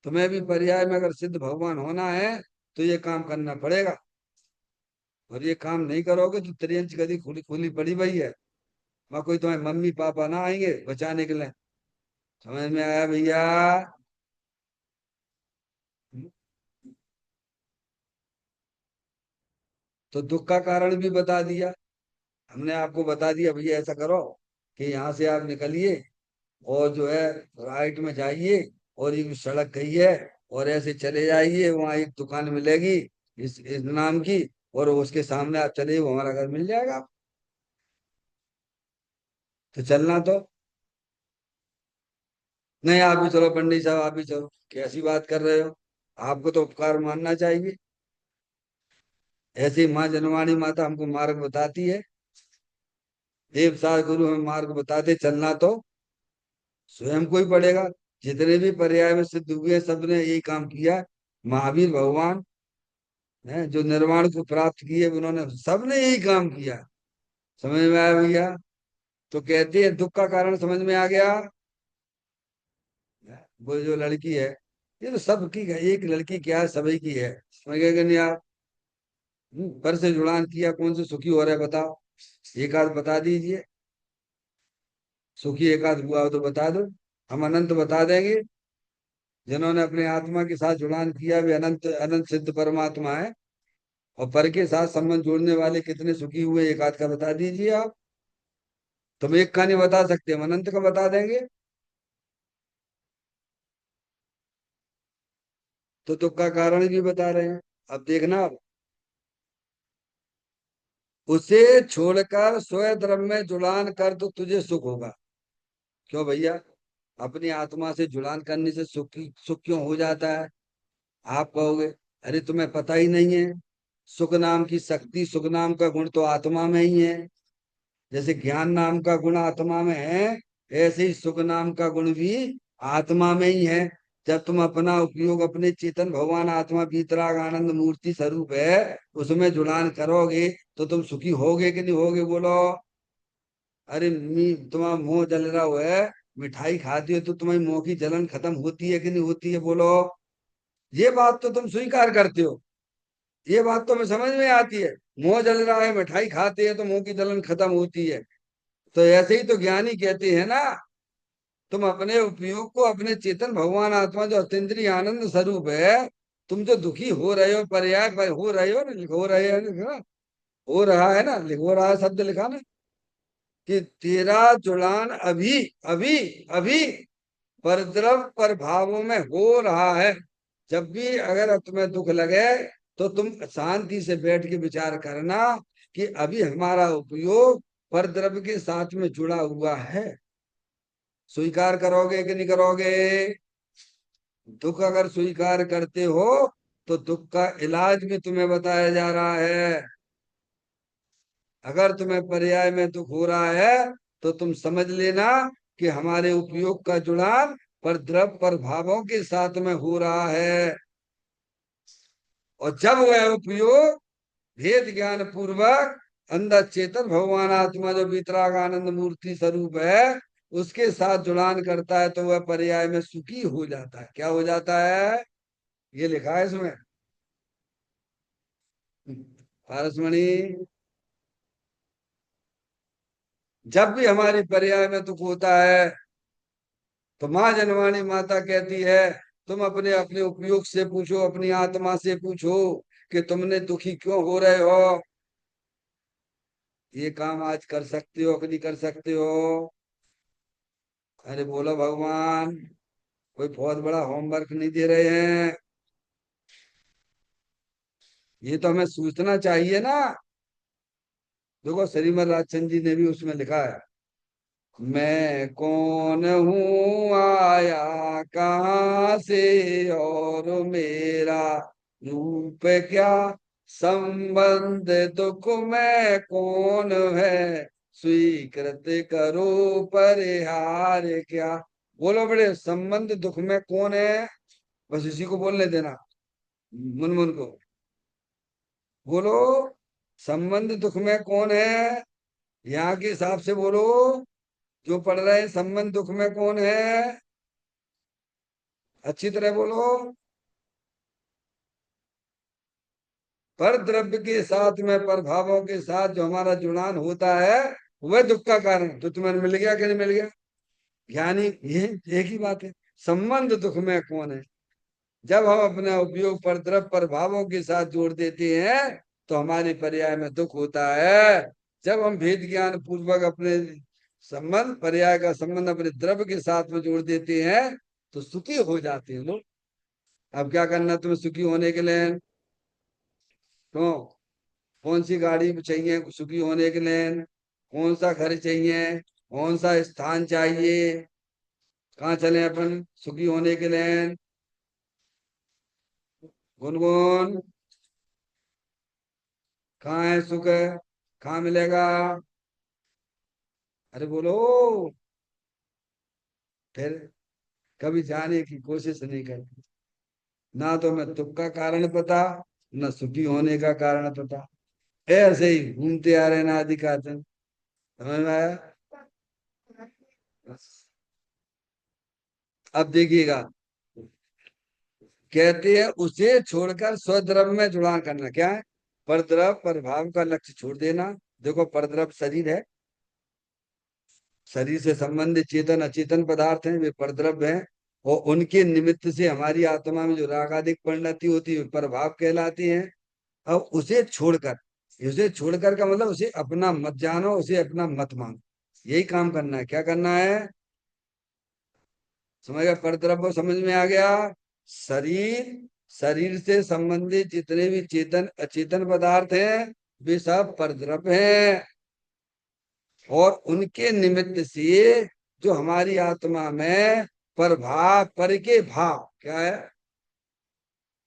तुम्हें भी पर्याय में अगर सिद्ध भगवान होना है तो ये काम करना पड़ेगा। और ये काम नहीं करोगे तो त्रियंच गदी खुली खुली पड़ी हुई है। वहां कोई तुम्हारे मम्मी पापा ना आएंगे बचाने के लिए। समझ में आया भैया? तो दुख का कारण भी बता दिया। हमने आपको बता दिया भैया ऐसा करो कि यहाँ से आप निकलिए और जो है राइट में जाइए, और एक सड़क गई है, और ऐसे चले जाइए, वहां एक दुकान मिलेगी इस नाम की, और उसके सामने आप चले, वो हमारा घर मिल जाएगा। तो चलना तो। नहीं, आप भी चलो पंडित साहब, आप भी चलो। कैसी बात कर रहे हो? आपको तो उपकार मानना चाहिए। ऐसी माँ जनवाणी माता हमको मार्ग बताती है, देव सार गुरु हमें मार्ग बताते, चलना तो स्वयं को ही पड़ेगा। जितने भी पर्याय में सिद्ध हुए सबने यही काम किया। महावीर भगवान है जो निर्वाण को प्राप्त किए, उन्होंने सबने यही काम किया। समझ में आया भैया? तो कहते हैं दुख का कारण समझ में आ गया। वो जो लड़की है, ये तो सबकी है, एक लड़की क्या है, सभी की है। समझ गए कि नहीं आप? पर से जुड़ान किया, कौन से सुखी हो रहे बताओ? एक आध बता दीजिए, सुखी एक आध हुआ हो तो बता दो। हम अनंत बता देंगे। जिन्होंने अपने आत्मा के साथ जुड़ान किया वे अनंत अनंत सिद्ध परमात्मा है। और पर के साथ संबंध जोड़ने वाले कितने सुखी हुए, एक आध का बता दीजिए आप। तुम एक का नहीं बता सकते, हम अनंत का बता देंगे। तो दुख का कारण भी बता रहे हैं। अब देखना आप, उसे छोड़कर स्वयं द्रव्य में जुड़ान कर तो तुझे सुख होगा। क्यों भैया? अपनी आत्मा से जुड़ान करने से सुख क्यों हो जाता है? आप कहोगे अरे तुम्हें पता ही नहीं है, सुख नाम की शक्ति, सुख नाम का गुण तो आत्मा में ही है। जैसे ज्ञान नाम का गुण आत्मा में है, ऐसे ही सुख नाम का गुण भी आत्मा में ही है। जब तुम अपना उपयोग अपने चेतन भगवान आत्मा वीतराग आनंद मूर्ति स्वरूप है उसमें जुड़ान करोगे तो तुम सुखी होगे कि नहीं होगे? बोलो। अरे तुम्हारा मुंह जल रहा हुआ है, मिठाई खाती हो तो तुम्हारी मुंह की जलन खत्म होती है कि नहीं होती है? बोलो। ये बात तो तुम स्वीकार करते हो, ये बात तो मैं समझ में आती है। मुंह जल रहा है, मिठाई खाते हैं तो मुंह की जलन खत्म होती है। तो ऐसे ही तो ज्ञानी कहते हैं ना, तुम अपने उपयोग को अपने चेतन भगवान आत्मा जो अतीन्द्रिय आनंद स्वरूप है, तुम जो दुखी हो रहे हो, पर्याय पर हो रहे हो ना, हो रहे हो ना, हो रहा है ना, हो रहा है शब्द लिखा ना, कि तेरा जुड़ान अभी अभी अभी परद्रव पर भावों में हो रहा है। जब भी अगर तुम्हें दुख लगे तो तुम शांति से बैठ के विचार करना कि अभी हमारा उपयोग परद्रव्य के साथ में जुड़ा हुआ है। स्वीकार करोगे कि नहीं करोगे? दुख अगर स्वीकार करते हो तो दुख का इलाज भी तुम्हें बताया जा रहा है। अगर तुम्हें पर्याय में दुख हो रहा है तो तुम समझ लेना कि हमारे उपयोग का जुड़ाव पर द्रव पर भावों के साथ में हो रहा है। और जब वह उपयोग भेद ज्ञान पूर्वक अंदर चेतन भगवान आत्मा जो वितराग आनंद मूर्ति स्वरूप है, उसके साथ जुड़ान करता है तो वह पर्याय में सुखी हो जाता है। क्या हो जाता है? ये लिखा है इसमें पारसमणि। जब भी हमारी पर्याय में दुख होता है तो माँ जनवाणी माता कहती है, तुम अपने अपने उपयोग से पूछो, अपनी आत्मा से पूछो कि तुमने दुखी क्यों हो रहे हो, ये काम आज कर सकते हो कि नहीं कर सकते हो। अरे बोलो भगवान, कोई बहुत बड़ा होमवर्क नहीं दे रहे हैं, ये तो हमें सोचना चाहिए ना। देखो श्रीमद राजचंद्र जी ने भी उसमें लिखा है, मैं कौन हूँ, आया कहाँ से, और मेरा रूप क्या, संबंध दुख में कौन है, स्वीकृत करो परिहार क्या। बोलो बड़े, संबंध दुख में कौन है? बस इसी को बोलने देना, मुनमुन को बोलो। संबंध दुख में कौन है, यहाँ के हिसाब से बोलो, जो पढ़ रहे हैं, संबंध दुख में कौन है? अच्छी तरह बोलो। पर द्रव्य के साथ में, प्रभावों के साथ जो हमारा जुड़ान होता है, वह दुख का कारण है। तो तुम्हें मिल गया कि नहीं मिल गया? ज्ञानी ये एक ही बात है, संबंध दुख में कौन है। जब हम अपना उपयोग पर द्रव्य प्रभावों के साथ जोड़ देते हैं तो हमारी पर्याय में दुख होता है। जब हम भेद ज्ञान पूर्वक अपने संबंध, पर्याय का संबंध अपने द्रव्य के साथ में जोड़ देते हैं तो सुखी हो जाते हैं लोग। अब क्या करना तुम्हें सुखी होने के लिए? तो कौन सी गाड़ी चाहिए सुखी होने के लिए? कौन सा घर चाहिए? कौन सा स्थान चाहिए? कहाँ चले अपन सुखी होने के लिए? गुनगुन, कहाँ है सुख? कहाँ मिलेगा? अरे बोलो। फिर कभी जाने की कोशिश नहीं करती, ना तो मैं दुख का कारण पता, ना सुखी होने का कारण पता, ऐसे ही घूमते आ रहे ना आदि का दिन। समझ में आया? अब देखिएगा, कहते हैं उसे छोड़कर स्वद्रव्य में जुड़ान करना। क्या है? परद्रव्य प्रभाव का लक्ष्य छोड़ देना। देखो परद्रव्य शरीर है, शरीर से संबंधित चेतन अचेतन पदार्थ हैं, वे परद्रव्य हैं। और उनके निमित्त से हमारी आत्मा में जो रागादिक परिणति होती है प्रभाव कहलाती है। अब उसे छोड़कर का मतलब उसे अपना मत जानो, उसे अपना मत मानो, यही काम करना है। क्या करना है? समझ गया? परद्रव्य समझ में आ गया? शरीर, शरीर से संबंधित जितने भी चेतन अचेतन पदार्थ हैं वे सब परद्रव्य हैं। और उनके निमित्त से जो हमारी आत्मा में प्रभाव, पर के भाव क्या है?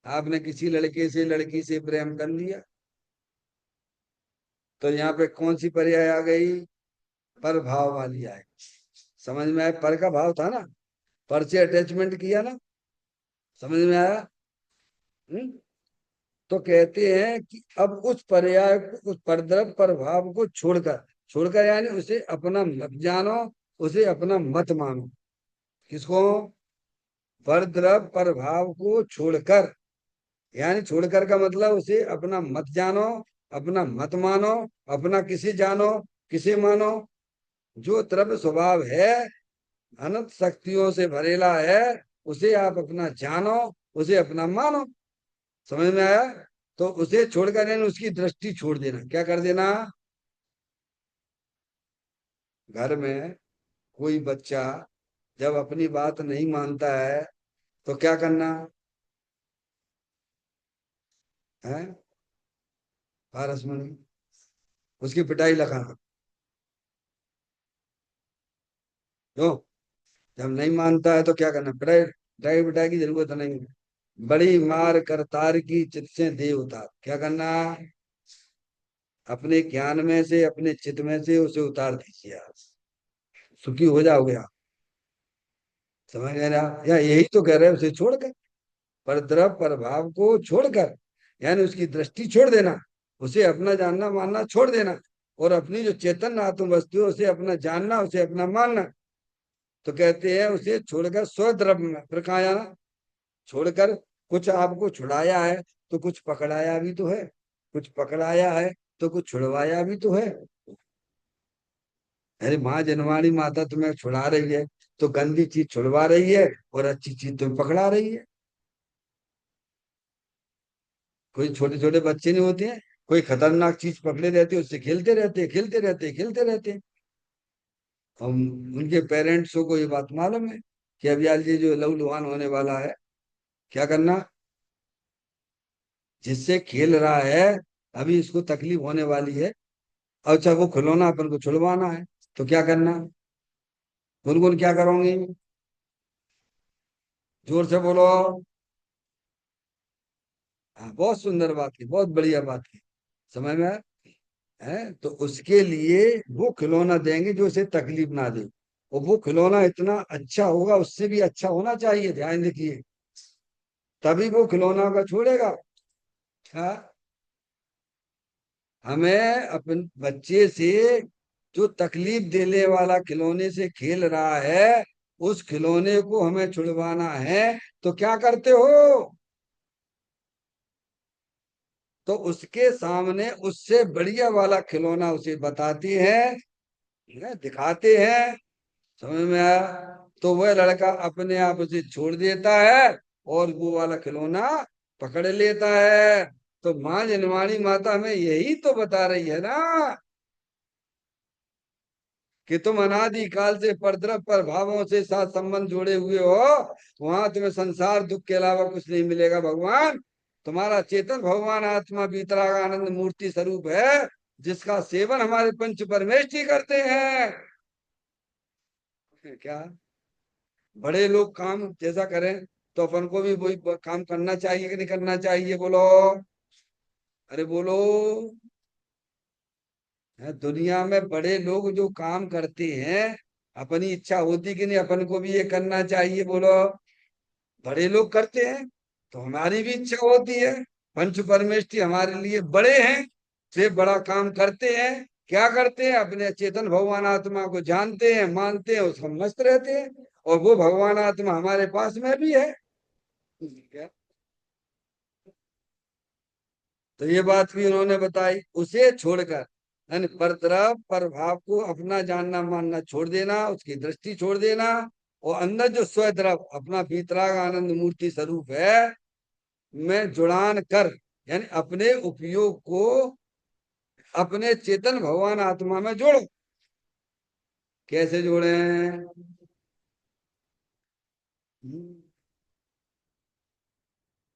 आपने किसी लड़के से लड़की से प्रेम कर लिया तो यहाँ पे कौन सी पर्याय आ गई? पर भाव वाली आई। समझ में आया? पर का भाव था ना, पर से अटैचमेंट किया ना। समझ में आया? हम्म? तो कहते हैं कि अब उस पर्याय को, उस परद्रव प्रभाव को छोड़कर, छोड़कर यानी उसे अपना मत जानो, उसे अपना मत मानो। किसको? परद्रव प्रभाव को छोड़कर, यानी छोड़कर का मतलब उसे अपना मत जानो, अपना मत मानो, अपना किसे जानो, किसे मानो? जो द्रव्य स्वभाव है, अनंत शक्तियों से भरेला है, उसे आप अपना जानो, उसे अपना मानो। समझ में आया? तो उसे छोड़कर यानी उसकी दृष्टि छोड़ देना। क्या कर देना? घर में कोई बच्चा जब अपनी बात नहीं मानता है तो क्या करना है? पारसमणि, उसकी पिटाई लगाना। क्यों? जब नहीं मानता है तो क्या करना? पिटाई, पिटाई पिटाई की जरूरत नहीं है। बड़ी मार करतार की चित से दे उतार। क्या करना? अपने ज्ञान में से, अपने चित्त में से उसे उतार दीजिए आप, सुखी हो जाओगे आप। समझ गए ना? या यही तो कह रहे हैं, उसे छोड़कर, परद्रव प्रभाव को छोड़कर, यानी उसकी दृष्टि छोड़ देना, उसे अपना जानना मानना छोड़ देना। और अपनी जो चेतन आत्म वस्तु है उसे अपना जानना, उसे अपना मानना। तो कहते हैं उसे छोड़कर स्वद्रव्य में प्रकायाना, छोड़कर कुछ आपको छुड़ाया है तो कुछ पकड़ाया भी तो है, कुछ पकड़ाया है तो कुछ छुड़वाया भी तो है। अरे माँ जनवाणी माता तुम्हें छुड़ा रही है तो गंदी चीज छुड़वा रही है और अच्छी चीज तुम्हें पकड़ा रही है। कोई छोटे छोटे बच्चे नहीं होते हैं, कोई खतरनाक चीज पकड़े रहते हैं, उससे खेलते रहते हैं, खेलते रहते हैं, खेलते रहते हैं। हम उनके पेरेंट्स को ये बात मालूम है कि अब यार ये जो लहू लुहान होने वाला है, क्या करना, जिससे खेल रहा है अभी इसको तकलीफ होने वाली है। अच्छा वो खिलौना अपन को छुड़वाना है तो क्या करना, गुनगुन क्या करोगे, जोर से बोलो। हाँ, बहुत सुंदर बात की, बहुत बढ़िया बात की, समझ में आया? है तो उसके लिए वो खिलौना देंगे जो उसे तकलीफ ना दे, और वो खिलौना इतना अच्छा होगा, उससे भी अच्छा होना चाहिए, ध्यान रखिए, तभी वो खिलौना का छोड़ेगा। हाँ, हमें अपन बच्चे से जो तकलीफ देने वाला खिलौने से खेल रहा है, उस खिलौने को हमें छुड़वाना है, तो क्या करते हो, तो उसके सामने उससे बढ़िया वाला खिलौना उसे बताते हैं, दिखाते हैं, समझ में आया? तो वह लड़का अपने आप उसे छोड़ देता है और वो वाला खिलौना पकड़ लेता है। तो माँ जनवाणी माता हमें यही तो बता रही है ना कि तुम अनादि काल से परद्रव पर भावों से साथ संबंध जोड़े हुए हो, वहां तुम्हें संसार दुख के अलावा कुछ नहीं मिलेगा। भगवान तुम्हारा चेतन भगवान आत्मा वीतराग आनंद मूर्ति स्वरूप है, जिसका सेवन हमारे पंच परमेष्ठी करते हैं। क्या बड़े लोग काम जैसा करें तो अपन को भी वही काम करना चाहिए कि नहीं करना चाहिए, बोलो, अरे बोलो। दुनिया में बड़े लोग जो काम करते हैं, अपनी इच्छा होती कि नहीं अपन को भी ये करना चाहिए, बोलो। बड़े लोग करते हैं तो हमारी भी इच्छा होती है, पंच परमेष्ठी हमारे लिए बड़े हैं, से बड़ा काम करते हैं। क्या करते हैं, अपने चेतन भगवान आत्मा को जानते हैं, मानते हैं, उसको मस्त रहते हैं, और वो भगवान आत्मा हमारे पास में भी है। क्या, तो ये बात भी उन्होंने बताई, उसे छोड़कर यानी पर तरफ पर भाव को अपना जानना मानना छोड़ देना, उसकी दृष्टि छोड़ देना, और अंदर जो स्व तरफ अपना भीतराग आनंद मूर्ति स्वरूप है में जुड़ान कर, यानी अपने उपयोग को अपने चेतन भगवान आत्मा में जोड़ो। कैसे जोड़े,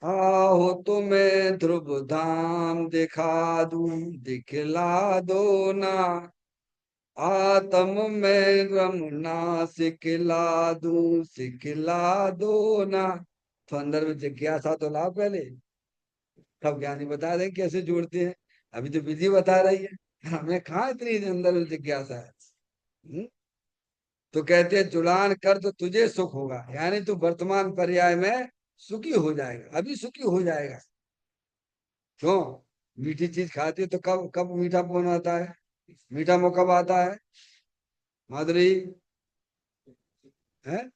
आओ तुम्हें ध्रुव धाम दिखा दूं, दिखला दो ना, आत्म में रमना सिखला दूं, सिखला दो ना। तो अंदर में जिज्ञासा तो लाओ पहले, तब ज्ञानी बता दें कैसे जोड़ते हैं। अभी तो विधि बता रही है, हमें कहाँ इतनी अंदर में जिज्ञासा है। हम्म? तो कहते हैं जुड़ान कर तो तुझे सुख होगा, यानी तू वर्तमान पर्याय में सुखी हो जाएगा, अभी सुखी हो जाएगा। क्यों, मीठी चीज खाती है तो कब कब मीठा पन आता है, मीठा मुंह कब आता है, माधुरी, है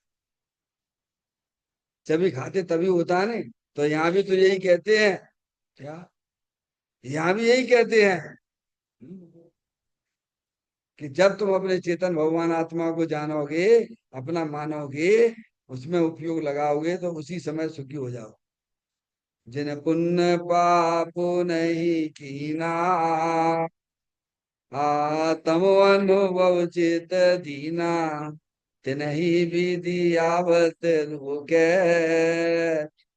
जब खाते तभी होता है नहीं। तो यहाँ भी तो यही कहते हैं, क्या, यहाँ भी यही कहते हैं कि जब तुम अपने चेतन भगवान आत्मा को जानोगे, अपना मानोगे, उसमें उपयोग लगाओगे, तो उसी समय सुखी हो जाओ। जिन पुण्य पाप नहीं कीना, आत्म अनुभव चित दीना, तिन्हि विधि आवत रुके,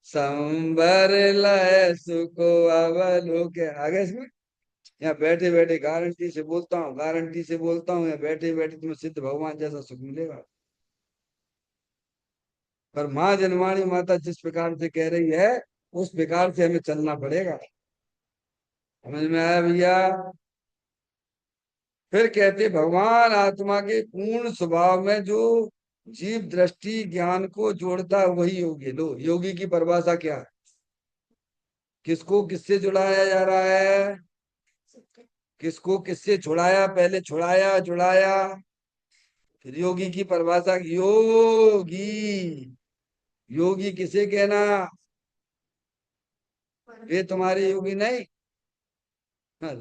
संबर लय सुख अवलोक। आगे इसमें, यहाँ बैठे बैठे गारंटी से बोलता हूँ, गारंटी से बोलता हूँ, यहाँ बैठे बैठे तुम्हें सिद्ध भगवान जैसा सुख मिलेगा। पर माँ जनवाणी माता जिस प्रकार से कह रही है, उस प्रकार से हमें चलना पड़ेगा। समझ में आया भैया? फिर कहते भगवान आत्मा के पूर्ण स्वभाव में जो जीव दृष्टि ज्ञान को जोड़ता है वही योगी। लो, योगी की परिभाषा क्या है, किसको किससे जुड़ाया जा रहा है, किसको किससे छुड़ाया? पहले छुड़ाया, जुड़ाया। फिर योगी की परिभाषा, योगी। योगी किसे कहना? ये तुम्हारे योगी नहीं। हाँ,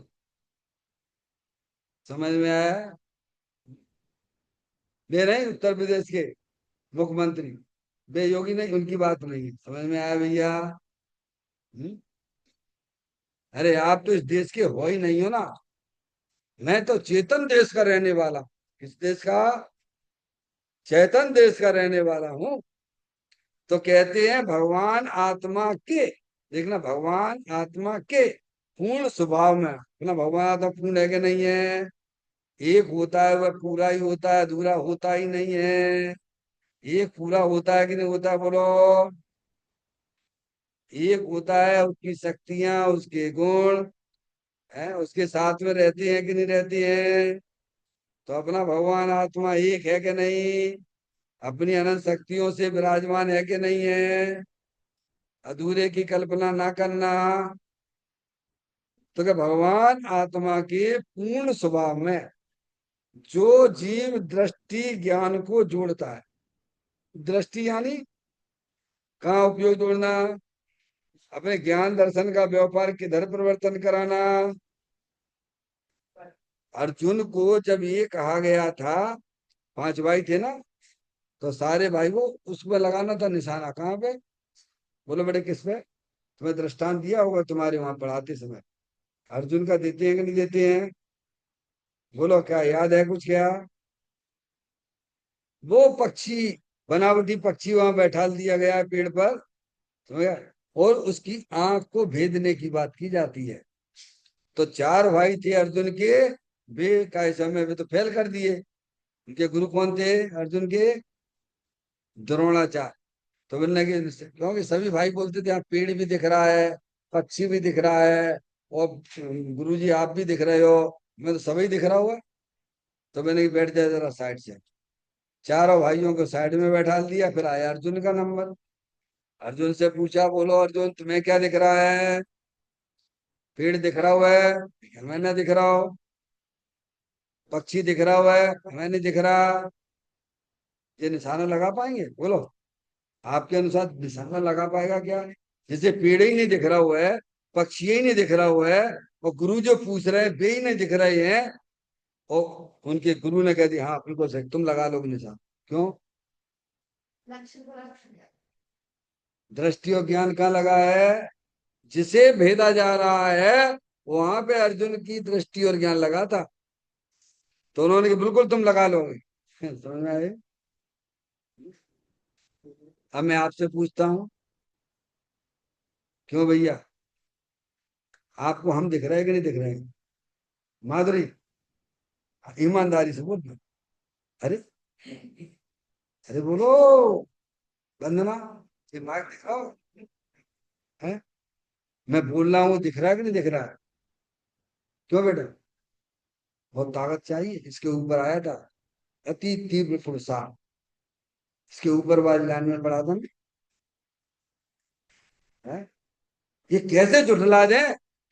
समझ में आया? वे नहीं उत्तर प्रदेश के मुख्यमंत्री, वे योगी नहीं, उनकी बात नहीं है। समझ में आया भैया? हम्म? अरे आप तो इस देश के हो ही नहीं हो ना। मैं तो चेतन देश का रहने वाला। किस देश का? चेतन देश का रहने वाला हूँ। तो कहते हैं भगवान आत्मा के, देखना, भगवान आत्मा के पूर्ण स्वभाव में, ना भगवान आत्मा पूर्ण है कि नहीं है? एक होता है वह पूरा ही होता है, अधूरा होता ही नहीं है। एक पूरा होता है कि नहीं होता है, बोलो? एक होता है, उसकी शक्तियां, उसके गुण है, उसके साथ में रहती हैं कि नहीं रहती हैं? तो अपना भगवान आत्मा एक है कि नहीं? अपनी अनंत शक्तियों से विराजमान है कि नहीं है? अधूरे की कल्पना ना करना। तो क्या भगवान आत्मा के पूर्ण स्वभाव में जो जीव दृष्टि ज्ञान को जोड़ता है, दृष्टि यानी कहाँ उपयोग जोड़ना? अपने ज्ञान दर्शन का व्यापार किधर परिवर्तन कराना? अर्जुन को जब ये कहा गया था, 5 भाई थे ना, तो सारे भाई को उसमें लगाना था निशाना। कहाँ पे? बोलो बेटे, किस पे? तुम्हें दृष्टांत दिया होगा तुम्हारे वहां पढ़ाते समय। अर्जुन का देते हैं कि नहीं देते हैं? बोलो, क्या याद है कुछ क्या? वो पक्षी, बनावटी पक्षी वहां बैठा दिया गया है पेड़ पर, समझ गया? और उसकी आंख को भेदने की बात की जाती है। तो 4 भाई थे अर्जुन के, वे का समय वे तो फेल कर दिए। उनके गुरु कौन थे अर्जुन के? द्रोणाचार्य। तो बोलने की, क्योंकि सभी भाई बोलते थे यहाँ पेड़ भी दिख रहा है, पक्षी भी दिख रहा है, और गुरुजी आप भी दिख रहे हो, मैं तो सभी दिख रहा हुआ। तो मैंने कि बैठ जाए जरा साइड से। चारों भाइयों को साइड में बैठा दिया, फिर आया अर्जुन का नंबर। अर्जुन से पूछा, बोलो अर्जुन, तुम्हें क्या दिख रहा है? पेड़ दिख रहा हुआ है, मैं नहीं दिख रहा हूँ। पक्षी दिख रहा हुआ है, मैं नहीं दिख रहा। ये निशाना लगा पाएंगे, बोलो? आपके अनुसार निशाना लगा पाएगा क्या? जैसे पेड़ ही नहीं दिख रहा हुआ है, पक्षी ही नहीं दिख रहा हुआ है, और गुरु जो पूछ रहे हैं वे ही नहीं दिख रहे हैं, और उनके गुरु ने कह दिया हाँ बिल्कुल सही, तुम लगा लोगे निशान। क्यों? दृष्टि और ज्ञान कहाँ लगा है? जिसे भेदा जा रहा है वहां पे अर्जुन की दृष्टि और ज्ञान लगा था। तो उन्होंने कहा बिल्कुल तुम लगा लोगे। समझ में आए? अब मैं आपसे पूछता हूँ, क्यों भैया, आपको हम दिख रहे हैं कि नहीं दिख रहे हैं? माधुरी, ईमानदारी से बोल। अरे, अरे बोलो, वंदना, दिमाग दिखाओ। है? मैं बोल रहा हूँ, दिख रहा है कि नहीं दिख रहा है? क्यों बेटा? बहुत ताकत चाहिए, इसके ऊपर आया था, अति तीव्र पुरुषार्थ। इसके ऊपर वाली लाइन में पढ़ा था ना, है? ये कैसे जुटला दे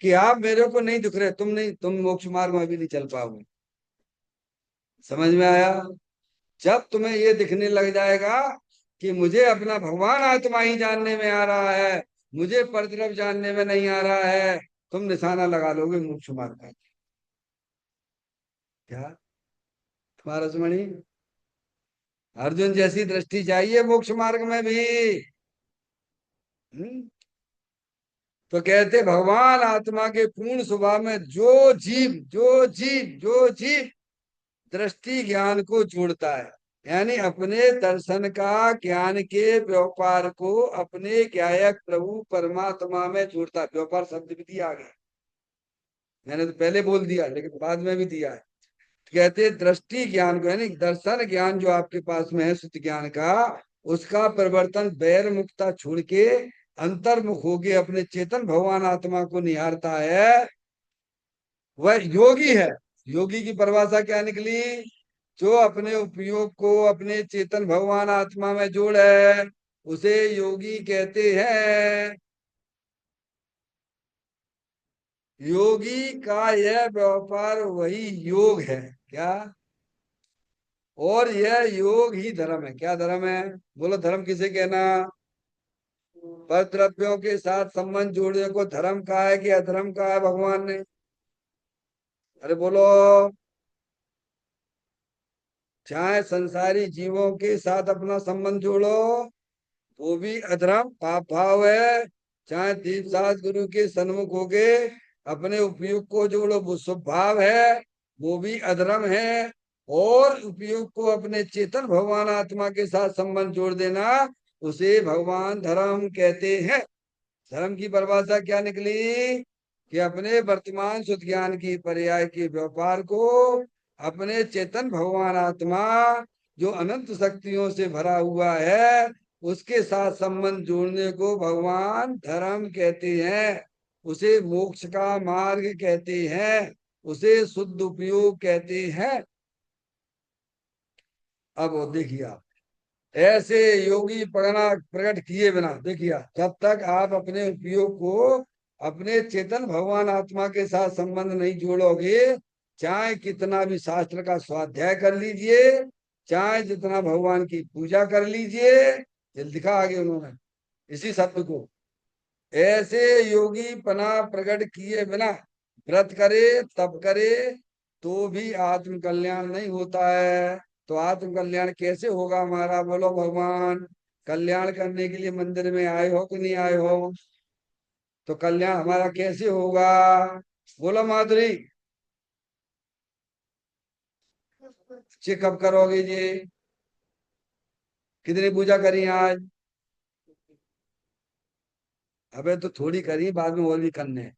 कि आप मेरे को नहीं दिख रहे, तुम नहीं, तुम मोक्ष मार्ग में भी नहीं चल पाओगे। समझ में आया? जब तुम्हें ये दिखने लग जाएगा कि मुझे अपना भगवान आत्मा ही जानने में आ रहा है, मुझे पर तरफ जानने में नहीं आ रहा है, तुम निशाना लगा लोगे मोक्ष मार्ग का। क्या तुम्हारा सुमणि? अर्जुन जैसी दृष्टि चाहिए मोक्ष मार्ग में भी। हम्म? तो कहते भगवान आत्मा के पूर्ण स्वभाव में जो जीव दृष्टि ज्ञान को जोड़ता है, यानी अपने दर्शन का, ज्ञान के व्यापार को अपने ज्ञायक प्रभु परमात्मा में जोड़ता है। व्यापार शब्द भी दिया गया, मैंने तो पहले बोल दिया लेकिन बाद में भी दिया है। कहते हैं दृष्टि ज्ञान को, यानी दर्शन ज्ञान जो आपके पास में है शुद्ध ज्ञान का, उसका परिवर्तन बैर मुक्ता छोड़ के अंतर्मुख होके अपने चेतन भगवान आत्मा को निहारता है, वह योगी है। योगी की परिभाषा क्या निकली? जो अपने उपयोग को अपने चेतन भगवान आत्मा में जोड़े, उसे योगी कहते हैं। योगी का यह व्यापार वही योग है क्या। और यह योग ही धर्म है। क्या धर्म है। बोलो धर्म किसे कहना। पर द्रव्यों के साथ संबंध जोड़ने को धर्म कहा है कि अधर्म कहा है भगवान ने। अरे बोलो। चाहे संसारी जीवों के साथ अपना संबंध जोड़ो वो भी अधर्म पाप भाव है। चाहे दीप सात गुरु के सन्मुख होके अपने उपयोग को जोड़ो वो शुभ भाव है वो भी अधर्म है। और उपयोग को अपने चेतन भगवान आत्मा के साथ संबंध जोड़ देना उसे भगवान धर्म कहते हैं। धर्म की परिभाषा क्या निकली कि अपने वर्तमान शुद्ध ज्ञान की पर्याय के व्यापार को अपने चेतन भगवान आत्मा जो अनंत शक्तियों से भरा हुआ है उसके साथ संबंध जोड़ने को भगवान धर्म कहते हैं। उसे मोक्ष का मार्ग कहते हैं। उसे शुद्ध उपयोग कहते हैं। अब वो देखिए आप ऐसे योगी प्रगना प्रकट किए बिना देखिए जब तक आप अपने उपयोग को अपने चेतन भगवान आत्मा के साथ संबंध नहीं जोड़ोगे चाहे कितना भी शास्त्र का स्वाध्याय कर लीजिए चाहे जितना भगवान की पूजा कर लीजिए। ये लिखा आगे उन्होंने इसी शब्द को ऐसे योगी पना प्रकट किए बिना व्रत करे तप करे तो भी आत्म कल्याण नहीं होता है। तो आत्म कल्याण कैसे होगा हमारा बोलो भगवान कल्याण करने के लिए मंदिर में आए हो कि नहीं आए हो। तो कल्याण हमारा कैसे होगा बोलो माधुरी। चेकअप करोगे जी। कितनी पूजा करी आज। अबे तो थोड़ी करी बाद में और भी करने हैं।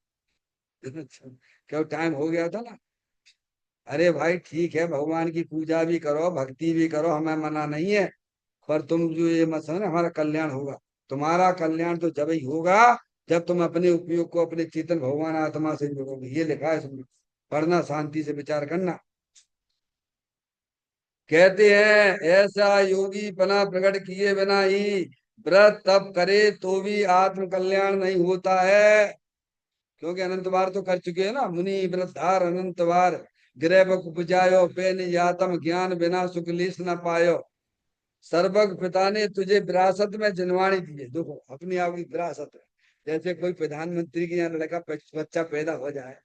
क्यों टाइम हो गया था ना। अरे भाई ठीक है भगवान की पूजा भी करो भक्ति भी करो हमें मना नहीं है। पर तुम जो ये मत समझ हमारा कल्याण होगा। तुम्हारा कल्याण तो जब ही होगा जब तुम अपने उपयोग को अपने चेतन भगवान आत्मा से जोड़ोगे। ये लिखा है इसमें पढ़ना शांति से विचार करना। कहते हैं ऐसा योगी पना प्रकट किए बिना ही व्रत तप करे तो भी आत्म कल्याण नहीं होता है। क्योंकि अनंत बार तो कर चुके हैं ना मुनि व्रतधार अनंत बार गृह उपजायो पेन यातम ज्ञान बिना सुख लीस न पायो। सर्वज्ञ पिता ने तुझे विरासत में जिनवाणी दी है। देखो अपनी आप की विरासत है। जैसे कोई प्रधानमंत्री के यहाँ लड़का बच्चा पैदा हो जाए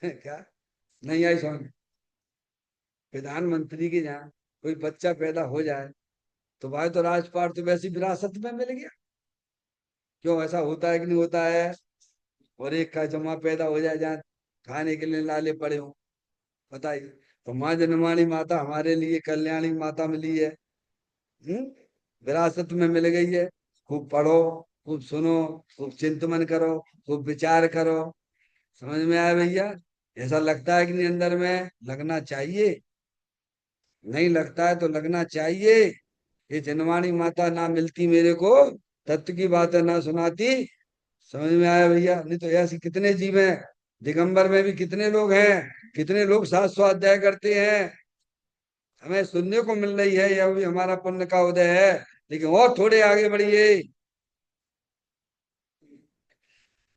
क्या नहीं आई समझ। प्रधानमंत्री के यहाँ कोई बच्चा पैदा हो जाए तो भाई तो राजपाट तो वैसी विरासत में मिल गया। क्यों ऐसा होता है कि नहीं होता है। और एक का जमा पैदा हो जाए जहाँ खाने के लिए लाले पड़े हो बताइए। तो माँ जनमानी माता हमारे लिए कल्याणी माता मिली है। हम्म विरासत में मिल गई है। खूब पढ़ो खूब सुनो खूब चिंतन करो खूब विचार करो। समझ में आया भैया। ऐसा लगता है कि नहीं अंदर में लगना चाहिए। नहीं लगता है तो लगना चाहिए। ये जनवाणी माता ना मिलती मेरे को तत्व की बातें ना सुनाती। समझ में आया भैया। नहीं तो ऐसे कितने जीव हैं। दिगंबर में भी कितने लोग हैं कितने लोग साथ स्वाध्याय करते हैं। हमें सुनने को मिल रही है यह भी हमारा पुण्य का उदय है। लेकिन और थोड़े आगे बढ़िए।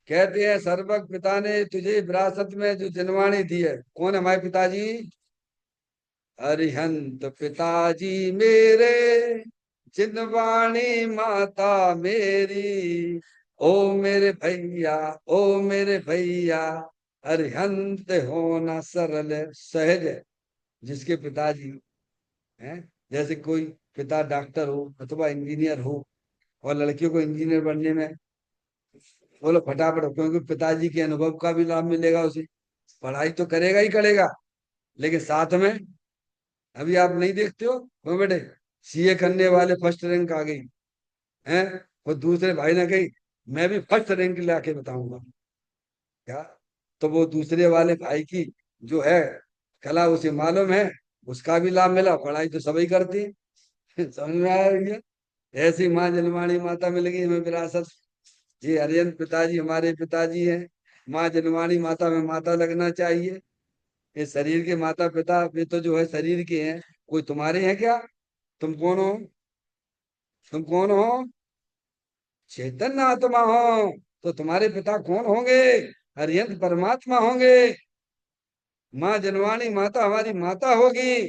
कहते हैं सर्वज्ञ पिता ने तुझे विरासत में जो जनवाणी दी है। कौन है हमारे पिताजी। अरिहंत पिताजी मेरे जिनवाणी माता मेरी। ओ मेरे भैया ओ मेरे भैया अरिहंत होना सरल सहज है। जिसके पिताजी हैं जैसे कोई पिता डॉक्टर हो अथवा इंजीनियर हो और लड़कियों को इंजीनियर बनने में बोलो फटाफट हो, क्योंकि पिताजी के अनुभव का भी लाभ मिलेगा उसे। पढ़ाई तो करेगा ही करेगा लेकिन साथ में अभी आप नहीं देखते हो बेटे सीए करने वाले फर्स्ट रैंक आ गई हैं। वो दूसरे भाई ने कही मैं भी फर्स्ट रैंक लाके बताऊंगा क्या। तो वो दूसरे वाले भाई की जो है कला उसे मालूम है उसका भी लाभ मिला। पढ़ाई तो सभी करती है। समझ में आया भैया। ऐसी माँ जलवाणी माता मिल गई हमें विरासत। जी हरियन पिताजी हमारे पिताजी हैं। माँ जनवाणी माता में माता लगना चाहिए। ये शरीर के माता पिता ये तो जो है शरीर के हैं। कोई तुम्हारे हैं क्या। तुम कौन हो। तुम कौन हो। चैतन्य आत्मा हो। तो तुम्हारे पिता कौन होंगे। हरिहंत परमात्मा होंगे। माँ जनवाणी माता हमारी माता होगी।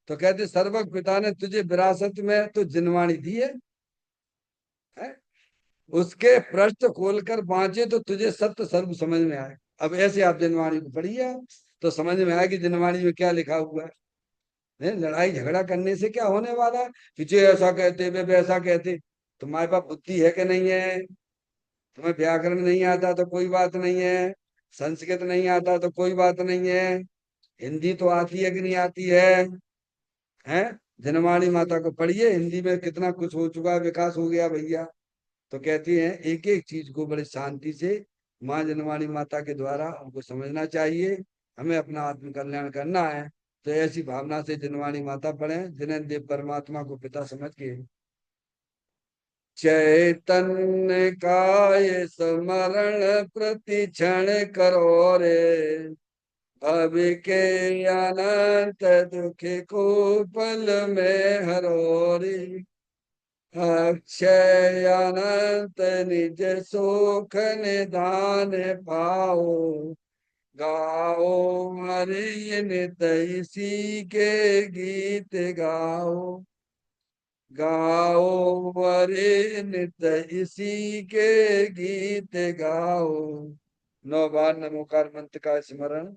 तो कहते सर्वज्ञ पिता ने तुझे विरासत में तो जनवाणी दी है? उसके पृष्ठ खोलकर बांचे तो तुझे सत्य सर्व समझ में आए। अब ऐसे आप जनवाणी को पढ़िए, तो समझ में आए कि जनवाणी में क्या लिखा हुआ है। लड़ाई झगड़ा करने से क्या होने वाला है? तुझे ऐसा कहते वे वैसा कहते। तुम्हारे पास बुद्धि है कि नहीं है? तुम्हें व्याकरण नहीं आता तो कोई बात नहीं है, संस्कृत नहीं आता तो कोई बात नहीं है, हिंदी तो आती है कि नहीं आती है? जनवाणी माता को पढ़िए, हिंदी में कितना कुछ हो चुका है, विकास हो गया भैया। तो कहती हैं एक एक चीज को बड़ी शांति से माँ जनवाणी माता के द्वारा हमको समझना चाहिए। हमें अपना आत्म कल्याण करना है, तो ऐसी भावना से जनवाणी माता पढ़ें, जिन्हें देव परमात्मा को पिता समझ के। चैतन्य काय स्मरण प्रति क्षण करो रे, भव के अनंत दुख को पल में हरो रे। अक्षय अनंत निज सुख निधान पाओ, गाओ हरि नित इसी के गीत गाओ। गाओ हरि नित इसी के गीत गाओ। 9 बार नमोकार मंत्र का स्मरण।